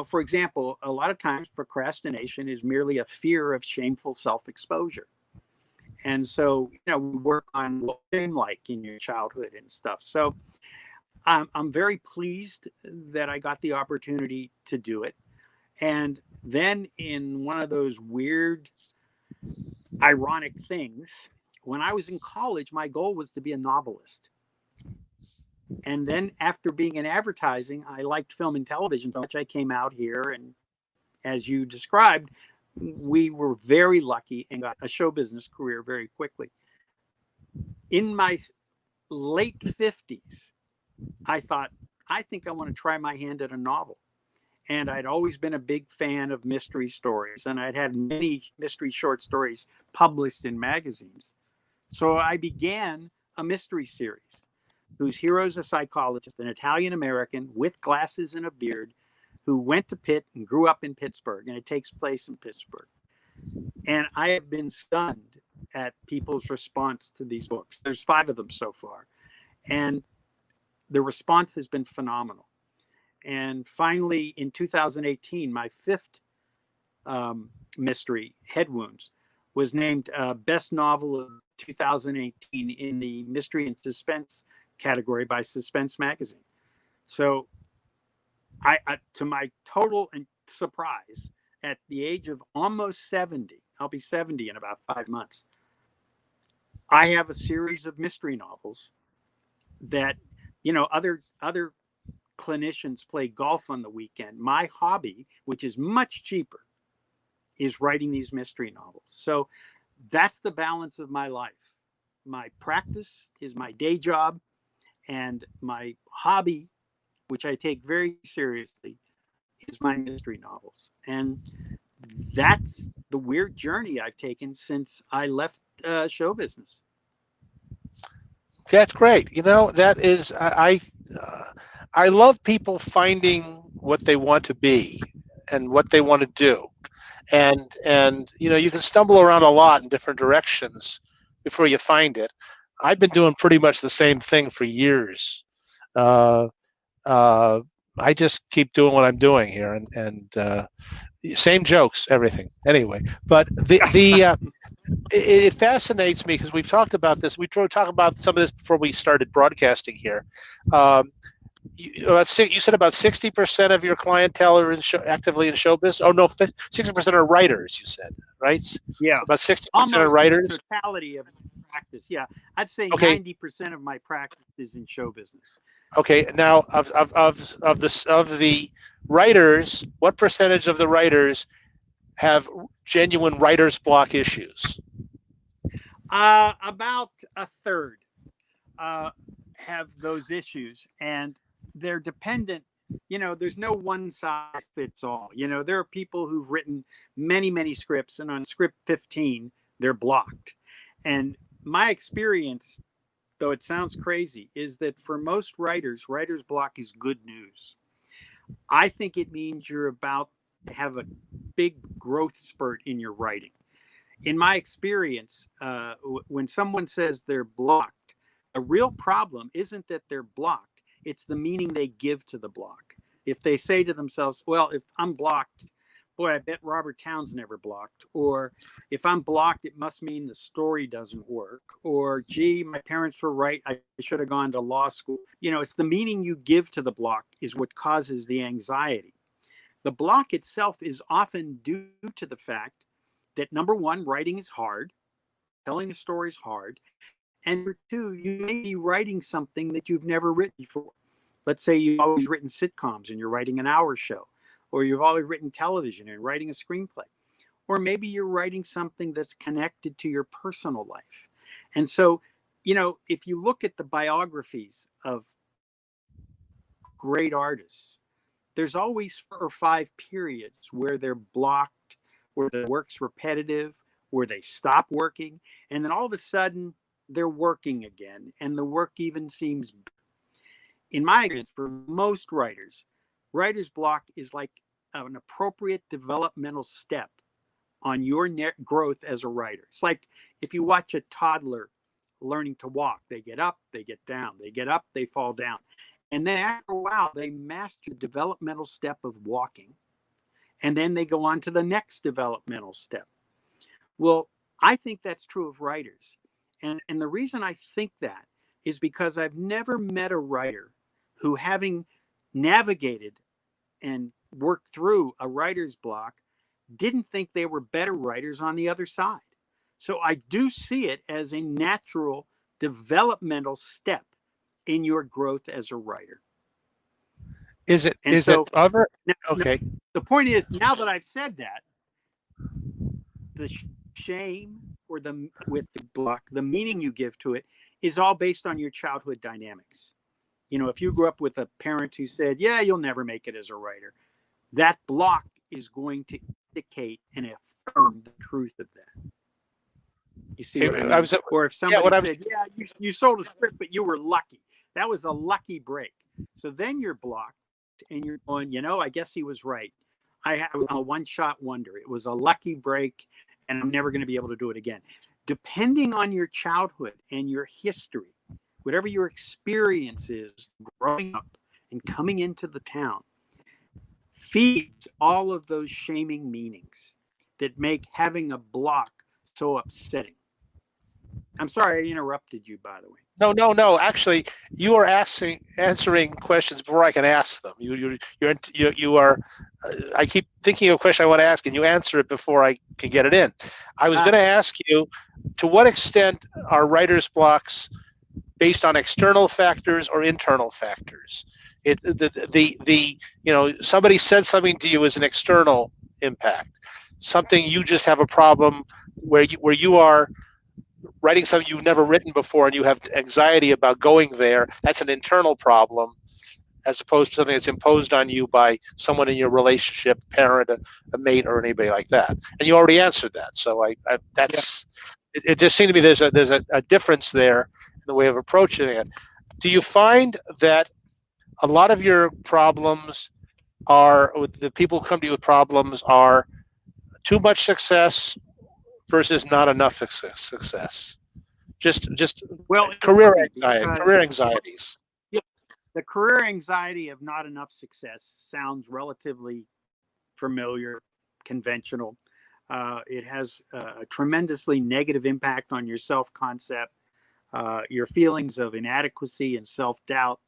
for example, a lot of times procrastination is merely a fear of shameful self-exposure. And so, we work on what fame like in your childhood and stuff. So I'm very pleased that I got the opportunity to do it. And then in one of those weird, ironic things, when I was in college, my goal was to be a novelist. And then after being in advertising, I liked film and television so much. I came out here, and as you described, we were very lucky and got a show business career very quickly. In my late 50s, I thought, I think I want to try my hand at a novel. And I'd always been a big fan of mystery stories, and I'd had many mystery short stories published in magazines. So I began a mystery series whose hero is a psychologist, an Italian American with glasses and a beard, who went to Pitt and grew up in Pittsburgh, and it takes place in Pittsburgh. And I have been stunned at people's response to these books. There's 5 of them so far. And the response has been phenomenal. And finally, in 2018, my 5th mystery, Head Wounds, was named Best Novel of 2018 in the Mystery and Suspense category by Suspense Magazine. So I to my total surprise, at the age of almost 70, I'll be 70 in about 5 months, I have a series of mystery novels that, other clinicians play golf on the weekend. My hobby, which is much cheaper, is writing these mystery novels. So that's the balance of my life. My practice is my day job, and my hobby, which I take very seriously, is my mystery novels. And that's the weird journey I've taken since I left show business. That's great. That is, I love people finding what they want to be and what they want to do. And you can stumble around a lot in different directions before you find it. I've been doing pretty much the same thing for years. I just keep doing what I'm doing here, and same jokes, everything. Anyway, but it fascinates me because we've talked about this. We talked about some of this before we started broadcasting here. You said about 60% of your clientele are actively in show business. Oh no, 60% are writers. You said, right? Yeah, so about 60% are writers. The totality of practice. Yeah, I'd say okay. 90% of my practice is in show business. Okay, now of the writers, what percentage of the writers have genuine writer's block issues? About a third. have those issues, and they're dependent. There's no one size fits all. There are people who've written many, many scripts, and on script 15, they're blocked. And my experience, though it sounds crazy, is that for most writers, writer's block is good news. I think it means you're about to have a big growth spurt in your writing. In my experience, when someone says they're blocked, the real problem isn't that they're blocked, it's the meaning they give to the block. If they say to themselves, well, if I'm blocked, boy, I bet Robert Towne's never blocked. Or if I'm blocked, it must mean the story doesn't work. Or, gee, my parents were right, I should have gone to law school. It's the meaning you give to the block is what causes the anxiety. The block itself is often due to the fact that, number one, writing is hard, telling a story is hard, and number two, you may be writing something that you've never written before. Let's say you've always written sitcoms and you're writing an hour show, or you've always written television and writing a screenplay, or maybe you're writing something that's connected to your personal life. And so, if you look at the biographies of great artists, there's always 4 or 5 periods where they're blocked, where the work's repetitive, where they stop working, and then all of a sudden they're working again, and the work even seems better. In my experience, for most writers, writer's block is like an appropriate developmental step on your growth as a writer. It's like if you watch a toddler learning to walk, they get up, they get down, they get up, they fall down. And then after a while, they master the developmental step of walking. And then they go on to the next developmental step. Well, I think that's true of writers. And the reason I think that is because I've never met a writer who, having navigated and worked through a writer's block, didn't think they were better writers on the other side. So I do see it as a natural developmental step in your growth as a writer. Is it And is so it ever now, okay? the point is, now that I've said that, the shame or with the block, the meaning you give to it is all based on your childhood dynamics. If you grew up with a parent who said, yeah, you'll never make it as a writer, that block is going to indicate and affirm the truth of that. You see what I mean? Or if somebody said, yeah, you sold a script, but you were lucky. That was a lucky break. So then you're blocked and you're going, I guess he was right. I was a one-shot wonder. It was a lucky break, and I'm never going to be able to do it again. Depending on your childhood and your history, whatever your experience is growing up and coming into the town, feeds all of those shaming meanings that make having a block so upsetting. I'm sorry I interrupted you, by the way. No. Actually, you are answering questions before I can ask them. You are. I keep thinking of a question I want to ask, and you answer it before I can get it in. I was going to ask you, to what extent are writer's blocks based on external factors or internal factors? Somebody said something to you as an external impact, something you just have a problem where you are writing something you've never written before and you have anxiety about going there. That's an internal problem, as opposed to something that's imposed on you by someone in your relationship, parent, a mate, or anybody like that. And you already answered that. So it just seemed to me there's a difference there in the way of approaching it. Do you find that a lot of your problems the people who come to you with problems are too much success versus not enough success? Just career anxieties. Yeah, the career anxiety of not enough success sounds relatively familiar, conventional. It has a tremendously negative impact on your self-concept, your feelings of inadequacy and self-doubt.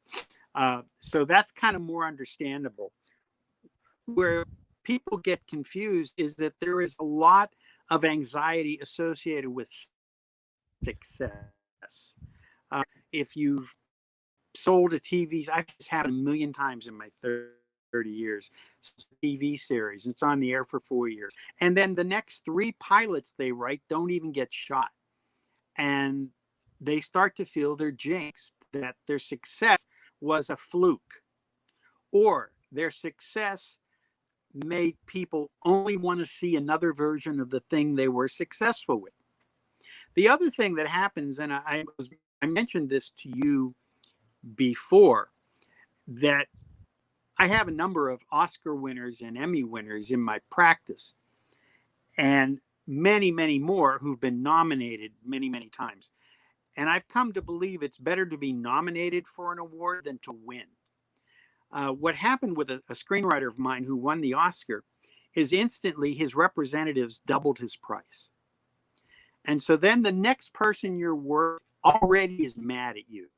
So that's kind of more understandable. Where people get confused is that there is a lot of anxiety associated with success. If you've sold a TV, I've just had 1 million times in my 30 years, TV series. It's on the air for 4 years. And then the next 3 pilots they write don't even get shot. And they start to feel they're jinxed. that their success was a fluke, or their success made people only want to see another version of the thing they were successful with. The other thing that happens, and I mentioned this to you before, that I have a number of Oscar winners and Emmy winners in my practice, and many, many more who've been nominated many, many times. And I've come to believe it's better to be nominated for an award than to win. What happened with a screenwriter of mine who won the Oscar is instantly his representatives doubled his price. And so then the next person you're worth already is mad at you.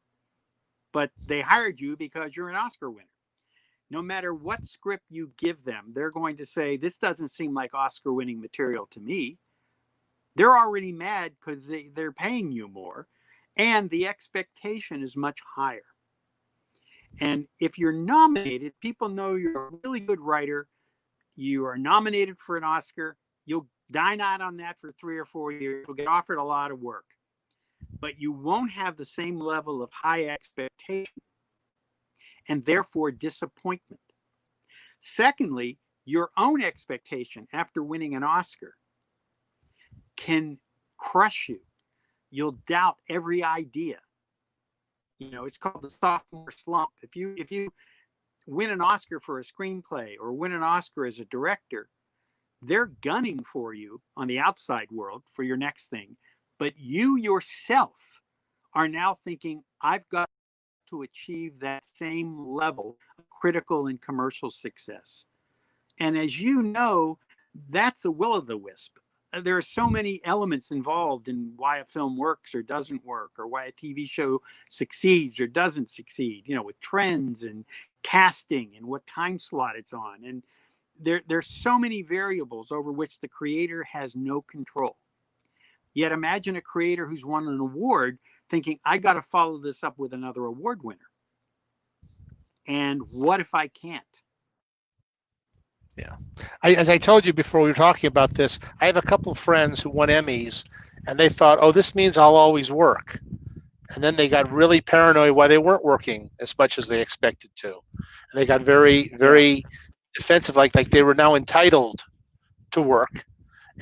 But they hired you because you're an Oscar winner. No matter what script you give them, they're going to say, this doesn't seem like Oscar winning material to me. They're already mad because they're paying you more, and the expectation is much higher. And if you're nominated, people know you're a really good writer. You are nominated for an Oscar. You'll dine out on that for 3 or 4 years. You'll get offered a lot of work, but you won't have the same level of high expectation and therefore disappointment. Secondly, your own expectation after winning an Oscar can crush you. You'll doubt every idea. You know, it's called the sophomore slump. If you win an Oscar for a screenplay or win an Oscar as a director, they're gunning for you on the outside world for your next thing. But you yourself are now thinking, I've got to achieve that same level of critical and commercial success. And as you know, that's a will-o'-the-wisp. There are so many elements involved in why a film works or doesn't work, or why a TV show succeeds or doesn't succeed, you know, with trends and casting and what time slot it's on. And there's so many variables over which the creator has no control. Yet imagine a creator who's won an award thinking, I got to follow this up with another award winner. And what if I can't? Yeah. As I told you before we were talking about this, I have a couple of friends who won Emmys, and they thought, oh, this means I'll always work. And then they got really paranoid why they weren't working as much as they expected to. And they got very, very defensive, like they were now entitled to work.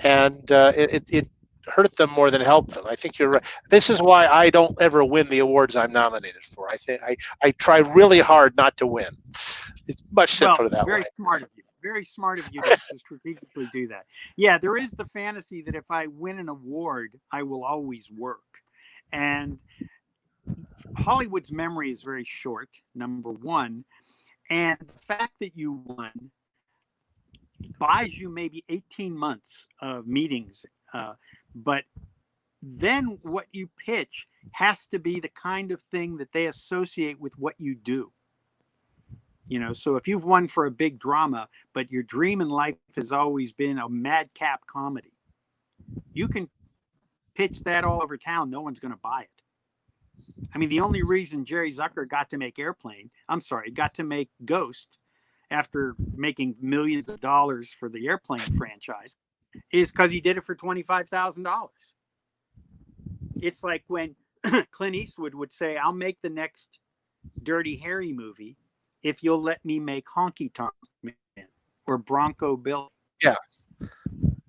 And it hurt them more than helped them. I think you're right. This is why I don't ever win the awards I'm nominated for. I think I try really hard not to win. It's much simpler that way. Very smart of you. Very smart of you to strategically do that. Yeah, there is the fantasy that if I win an award, I will always work. And Hollywood's memory is very short, number one. And the fact that you won buys you maybe 18 months of meetings. But then what you pitch has to be the kind of thing that they associate with what you do. You know, so if you've won for a big drama, but your dream in life has always been a madcap comedy, you can pitch that all over town. No one's going to buy it. I mean, the only reason Jerry Zucker got to make got to make Ghost after making millions of dollars for the Airplane franchise is because he did it for $25,000. It's like when Clint Eastwood would say, I'll make the next Dirty Harry movie if you'll let me make Honky Tonk Man or Bronco Bill. Yeah.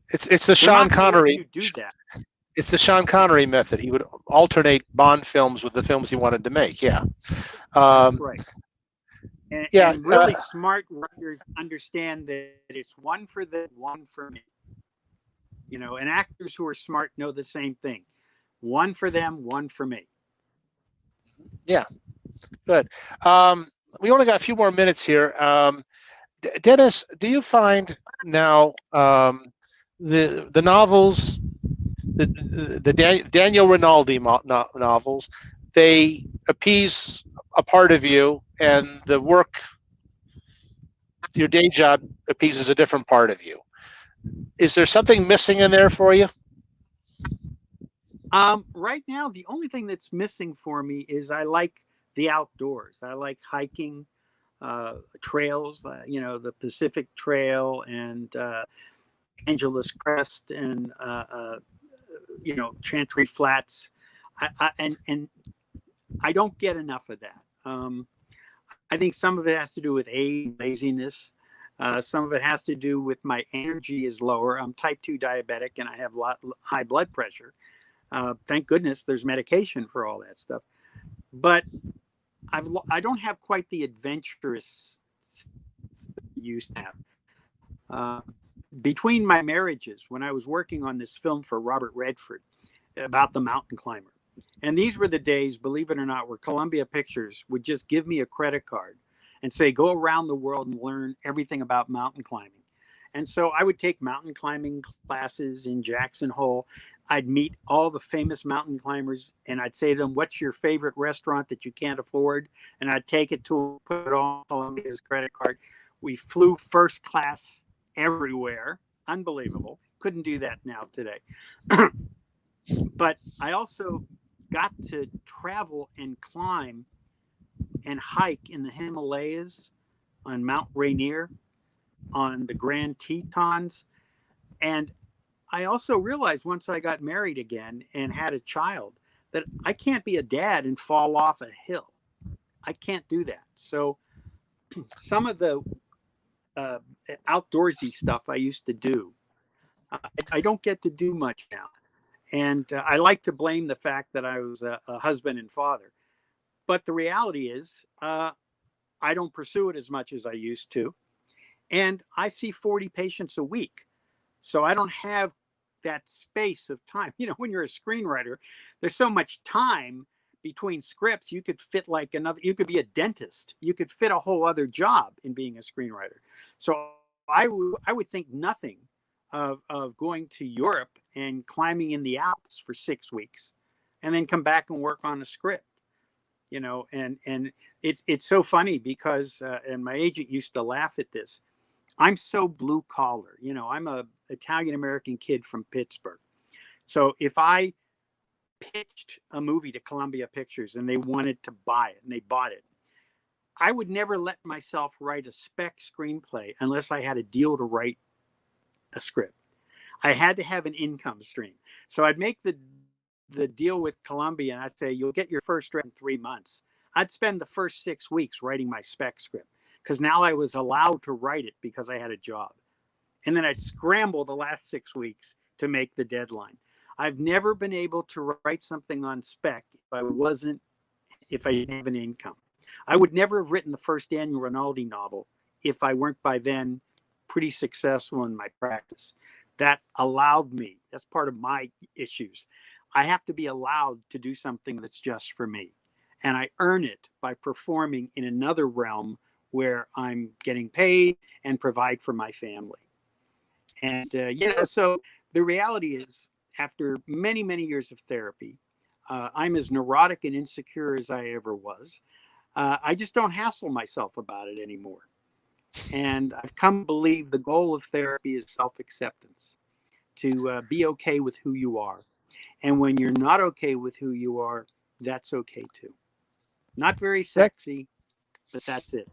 It's the Sean Connery. Do that. It's the Sean Connery method. He would alternate Bond films with the films he wanted to make. Yeah. Right. And really smart writers understand that it's one for them, one for me. You know, and actors who are smart know the same thing. One for them, one for me. Yeah. Good. We only got a few more minutes here. Dennis, do you find now the novels, the Daniel Rinaldi novels, they appease a part of you, and the work, your day job, appeases a different part of you? Is there something missing in there for you? Right now, the only thing that's missing for me is I like the outdoors. I like hiking, trails, you know, the Pacific Trail and Angeles Crest and, you know, Chantry Flats. And I don't get enough of that. I think some of it has to do with age, laziness. Some of it has to do with my energy is lower. I'm type 2 diabetic and I have high blood pressure. Thank goodness there's medication for all that stuff. But I don't have quite the adventurous used to have. Uh, Between my marriages, when I was working on this film for Robert Redford about the mountain climber, and these were the days, believe it or not, where Columbia Pictures would just give me a credit card and say, go around the world and learn everything about mountain climbing. And so I would take mountain climbing classes in Jackson Hole. I'd meet all the famous mountain climbers and I'd say to them, what's your favorite restaurant that you can't afford? And I'd take it to them, put it on Columbia's credit card. We flew first class everywhere. Unbelievable. Couldn't do that now today. But I also got to travel and climb and hike in the Himalayas, on Mount Rainier, on the Grand Tetons. And I also realized once I got married again and had a child that I can't be a dad and fall off a hill. I can't do that. So some of the outdoorsy stuff I used to do, I don't get to do much now. And I like to blame the fact that I was a husband and father. But the reality is, I don't pursue it as much as I used to. And I see 40 patients a week. So I don't have that space of time. You know, when you're a screenwriter, there's so much time between scripts. You could fit like another, you could be a dentist. You could fit a whole other job in being a screenwriter. So I would think nothing of going to Europe and climbing in the Alps for 6 weeks and then come back and work on a script. You know, and it's so funny because and my agent used to laugh at this. I'm so blue collar. You know, I'm a Italian American kid from Pittsburgh. So if I pitched a movie to Columbia Pictures and they wanted to buy it and they bought it, I would never let myself write a spec screenplay unless I had a deal to write a script. I had to have an income stream. So I'd make the deal with Columbia and I'd say, you'll get your first draft in 3 months. I'd spend the first 6 weeks writing my spec script because now I was allowed to write it because I had a job. And then I'd scramble the last 6 weeks to make the deadline. I've never been able to write something on spec if I didn't have an income. I would never have written the first Daniel Rinaldi novel if I weren't by then pretty successful in my practice. That allowed me, that's part of my issues. I have to be allowed to do something that's just for me. And I earn it by performing in another realm where I'm getting paid and provide for my family. And, so the reality is, after many, many years of therapy, I'm as neurotic and insecure as I ever was. I just don't hassle myself about it anymore. And I've come to believe the goal of therapy is self-acceptance, to be okay with who you are. And when you're not okay with who you are, that's okay too. Not very sexy, but that's it.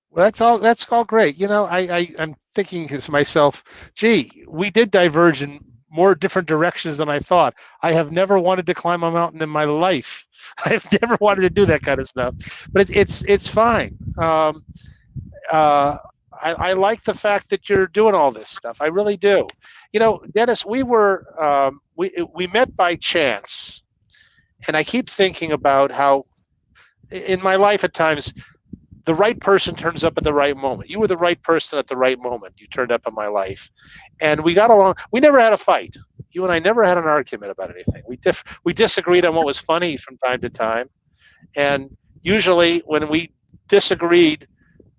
Well, that's all great. You know, I'm thinking to myself, gee, we did diverge in more different directions than I thought. I have never wanted to climb a mountain in my life. I've never wanted to do that kind of stuff. But it's fine. I like the fact that you're doing all this stuff. I really do. You know, Dennis, we met by chance, and I keep thinking about how in my life at times the right person turns up at the right moment. You were the right person at the right moment. You turned up in my life, and we got along. We never had a fight. You and I never had an argument about anything. We disagreed on what was funny from time to time, and usually when we disagreed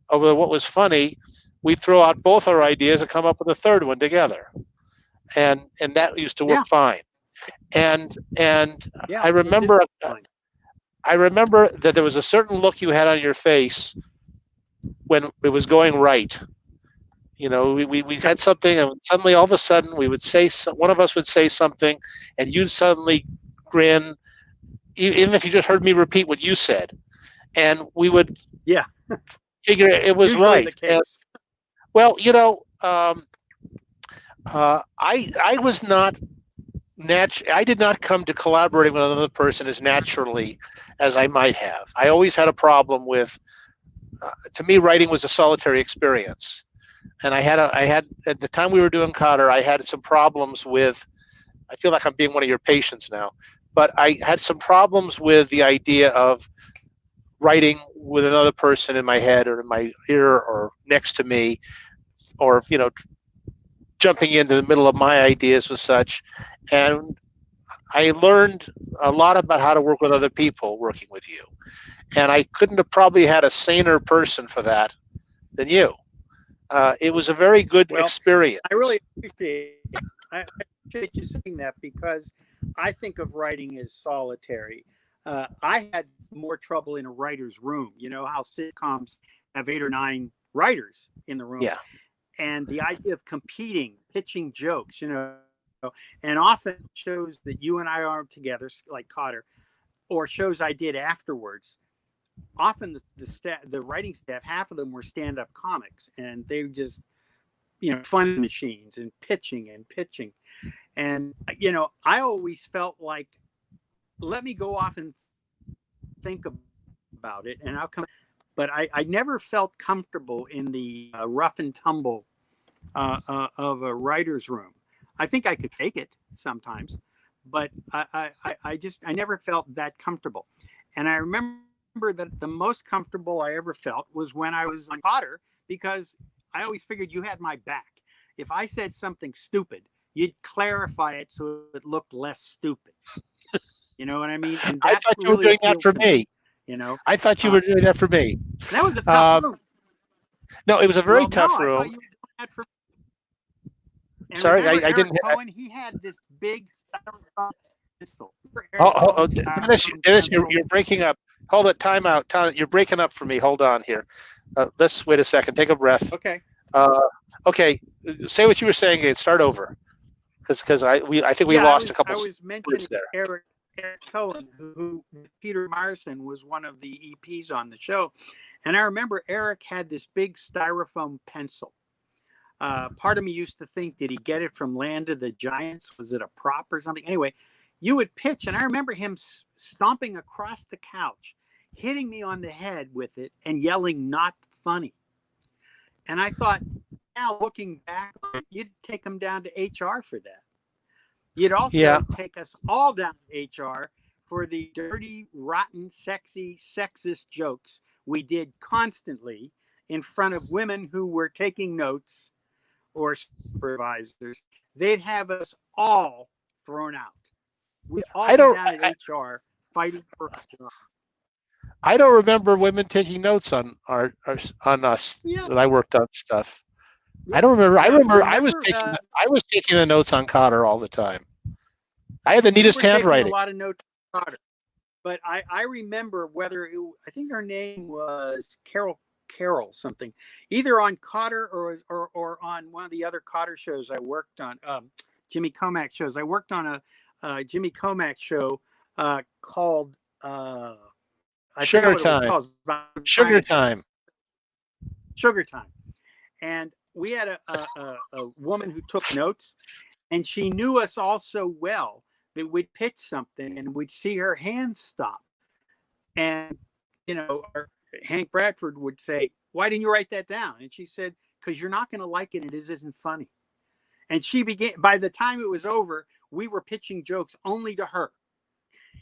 over what was funny, we'd throw out both our ideas and come up with a third one together, and that used to work Yeah. fine. And Yeah. I remember that there was a certain look you had on your face when it was going right. You know, we had something, and suddenly all of a sudden we would say one of us would say something, and you'd suddenly grin, even if you just heard me repeat what you said, and we would figure it was usually right. The case. Well, you know, I was not I did not come to collaborating with another person as naturally as I might have. I always had a problem with. To me, writing was a solitary experience, and I had at the time we were doing Kotter, I had some problems with. I feel like I'm being one of your patients now, but I had some problems with the idea of writing with another person in my head or in my ear or next to me, or jumping into the middle of my ideas and such. And I learned a lot about how to work with other people working with you. And I couldn't have probably had a saner person for that than you. It was a very good Well, experience. I really appreciate it. I appreciate you saying that because I think of writing as solitary. I had more trouble in a writer's room. You know how sitcoms have 8 or 9 writers in the room, Yeah. and the idea of competing, pitching jokes, and often shows that you and I are together, like Cotter, or shows I did afterwards. Often the writing staff, half of them were stand-up comics, and they just fun machines and pitching, and I always felt like, let me go off and think about it, and I'll come. But I never felt comfortable in the rough and tumble of a writer's room. I think I could fake it sometimes, but I never felt that comfortable. And I remember that the most comfortable I ever felt was when I was on Kotter, because I always figured you had my back. If I said something stupid, you'd clarify it so it looked less stupid. You know what I mean? And I that thought you were really doing that appealed for to me. me. I thought you were doing that for me. That was a tough room. No, it was a very Well, tough no, I room. thought you were doing that for me. And Sorry, remember I Eric didn't. Cohen? He had this big styrofoam pencil. Dennis, you're breaking up. Hold it. Time out. You're breaking up for me. Hold on here. Let's wait a second. Take a breath. Okay. Okay. Say what you were saying again. Start over. Because I think we lost a couple I was mentioning words there. Eric Cohen, who Peter Myerson was one of the EPs on the show. And I remember Eric had this big styrofoam pencil. Part of me used to think, did he get it from Land of the Giants? Was it a prop or something? Anyway, you would pitch, and I remember him stomping across the couch, hitting me on the head with it, and yelling, "Not funny." And I thought, now looking back, you'd take him down to HR for that. You'd also take us all down to HR for the dirty, rotten, sexy, sexist jokes we did constantly in front of women who were taking notes or supervisors. They'd have us all thrown out. We'd all be down at HR fighting for our jobs. I don't remember women taking notes on us that I worked on stuff. I don't remember. I was taking the notes on Kotter all the time. I had the neatest handwriting. A lot of notes on Kotter, but I remember I think her name was Carol something, either on Kotter or on one of the other Kotter shows I worked on, Jimmy Comack shows. I worked on a Jimmy Comack show called Sugar Time. Sugar Time. Sugar Time. And we had a woman who took notes, and she knew us all so well that we'd pitch something and we'd see her hands stop. And, Hank Bradford would say, "Why didn't you write that down?" And she said, "Because you're not going to like it and it isn't funny." And by the time it was over, we were pitching jokes only to her.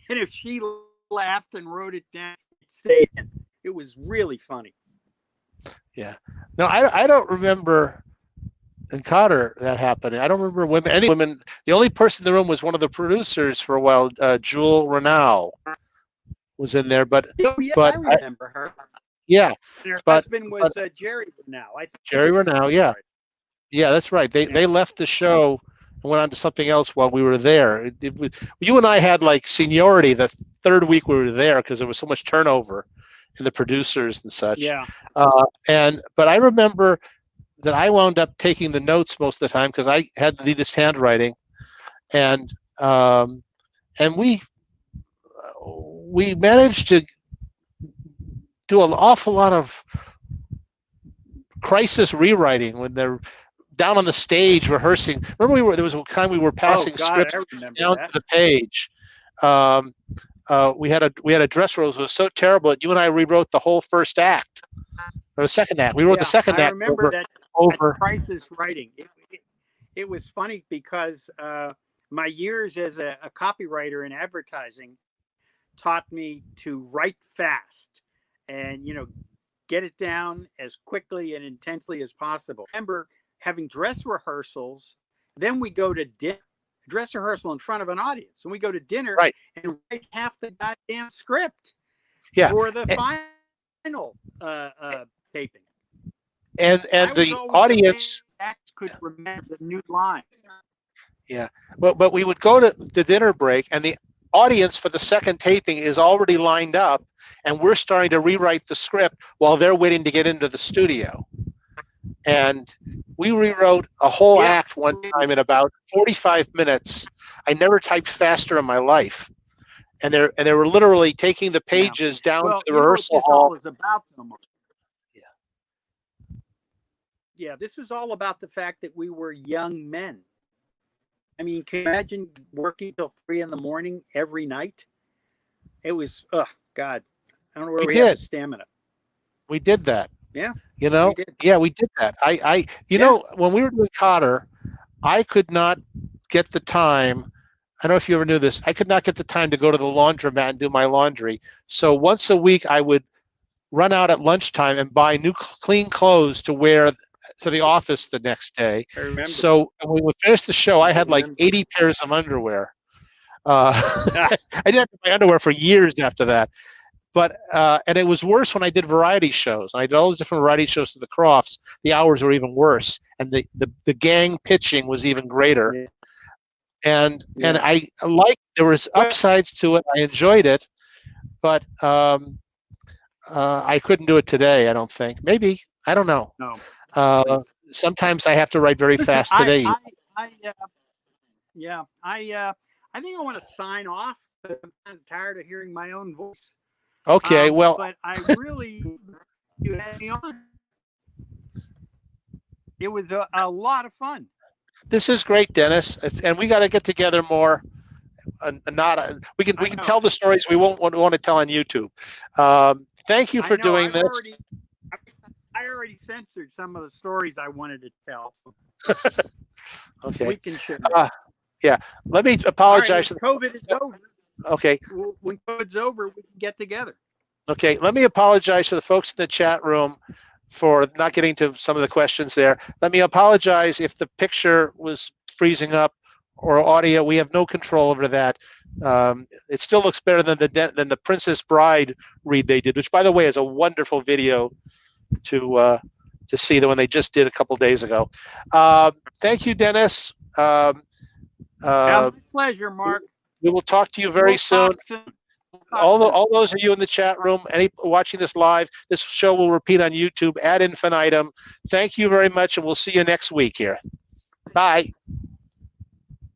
And if she laughed and wrote it down, it stayed in. It was really funny. Yeah. No, I don't remember in Kotter that happening. I don't remember any women. The only person in the room was one of the producers for a while, Jewel Renaud was in there. But I remember her. Yeah. And her husband was Jerry Renaud. Jerry Renaud, yeah. Right. Yeah, that's right. They left the show and went on to something else while we were there. You and I had like seniority the third week we were there because there was so much turnover in the producers and such. Yeah. But I remember that I wound up taking the notes most of the time because I had the neatest handwriting, and we managed to do an awful lot of crisis rewriting when they're down on the stage rehearsing. Remember, there was a time we were Oh passing God, I scripts remember down that. to the page. Um, we had a dress rehearsal. It was so terrible that you and I rewrote the whole first act or the second act. We wrote the Yeah, second I act remember that at over. crisis writing. It was funny because my years as a copywriter in advertising taught me to write fast and get it down as quickly and intensely as possible. I remember having dress rehearsals, then we go to dinner, dress rehearsal in front of an audience, and we go to dinner Right. and write half the goddamn script Yeah. for the final taping. And I was the always audience. amazed acts could remember the new line. Yeah. But we would go to the dinner break, and the audience for the second taping is already lined up, and we're starting to rewrite the script while they're waiting to get into the studio. And we rewrote a whole Yeah, act one time in about 45 minutes. I never typed faster in my life. And they were literally taking the yeah. pages down to Well, the you know what rehearsal this all hall. is about, though, Mark? Yeah. Yeah, this is all about the fact that we were young men. I mean, can you imagine working till 3 a.m. every night? It was, oh God, I don't know where We we have the did. stamina. We did that. Yeah, You we know? did. Yeah, we did that. Yeah, When we were doing Kotter, I could not get the time. I don't know if you ever knew this. I could not get the time to go to the laundromat and do my laundry. So once a week, I would run out at lunchtime and buy new clean clothes to wear to the office the next day. I remember. So when we finished the show, I I had like remember. 80 pairs of underwear. Ah, I didn't have my underwear for years after that. But and it was worse when I did variety shows. I did all the different variety shows to the Crofts. The hours were even worse, and the gang pitching was even greater. yeah, And yeah. I like there was Well, upsides to it. I enjoyed it, but I couldn't do it today. I don't think. Maybe I don't know. no, Uh, please. sometimes I have to write very Listen, fast today. yeah, I think I want to sign off. I'm kind of tired of hearing my own voice. Okay, well, But I really, you had me on. It was a lot of fun. this is great, Dennis, and we got to get together more. We can I know. tell the stories we won't want to tell on YouTube. Thank you for I know. doing this. I already censored some of the stories I wanted to tell. Okay. We can share. Yeah. Let me All right, apologize. when COVID is over. Okay. When COVID's over, we can get together. Okay. Let me apologize to the folks in the chat room for not getting to some of the questions there. Let me apologize if the picture was freezing up or audio. We have no control over that. It still looks better than the Princess Bride read they did, which, by the way, is a wonderful video to see, the one they just did a couple days ago. Thank you, Dennis. My pleasure, Mark. We will talk to you very soon. All those of you in the chat room, any watching this live, this show will repeat on YouTube ad infinitum. Thank you very much, and we'll see you next week here. Bye.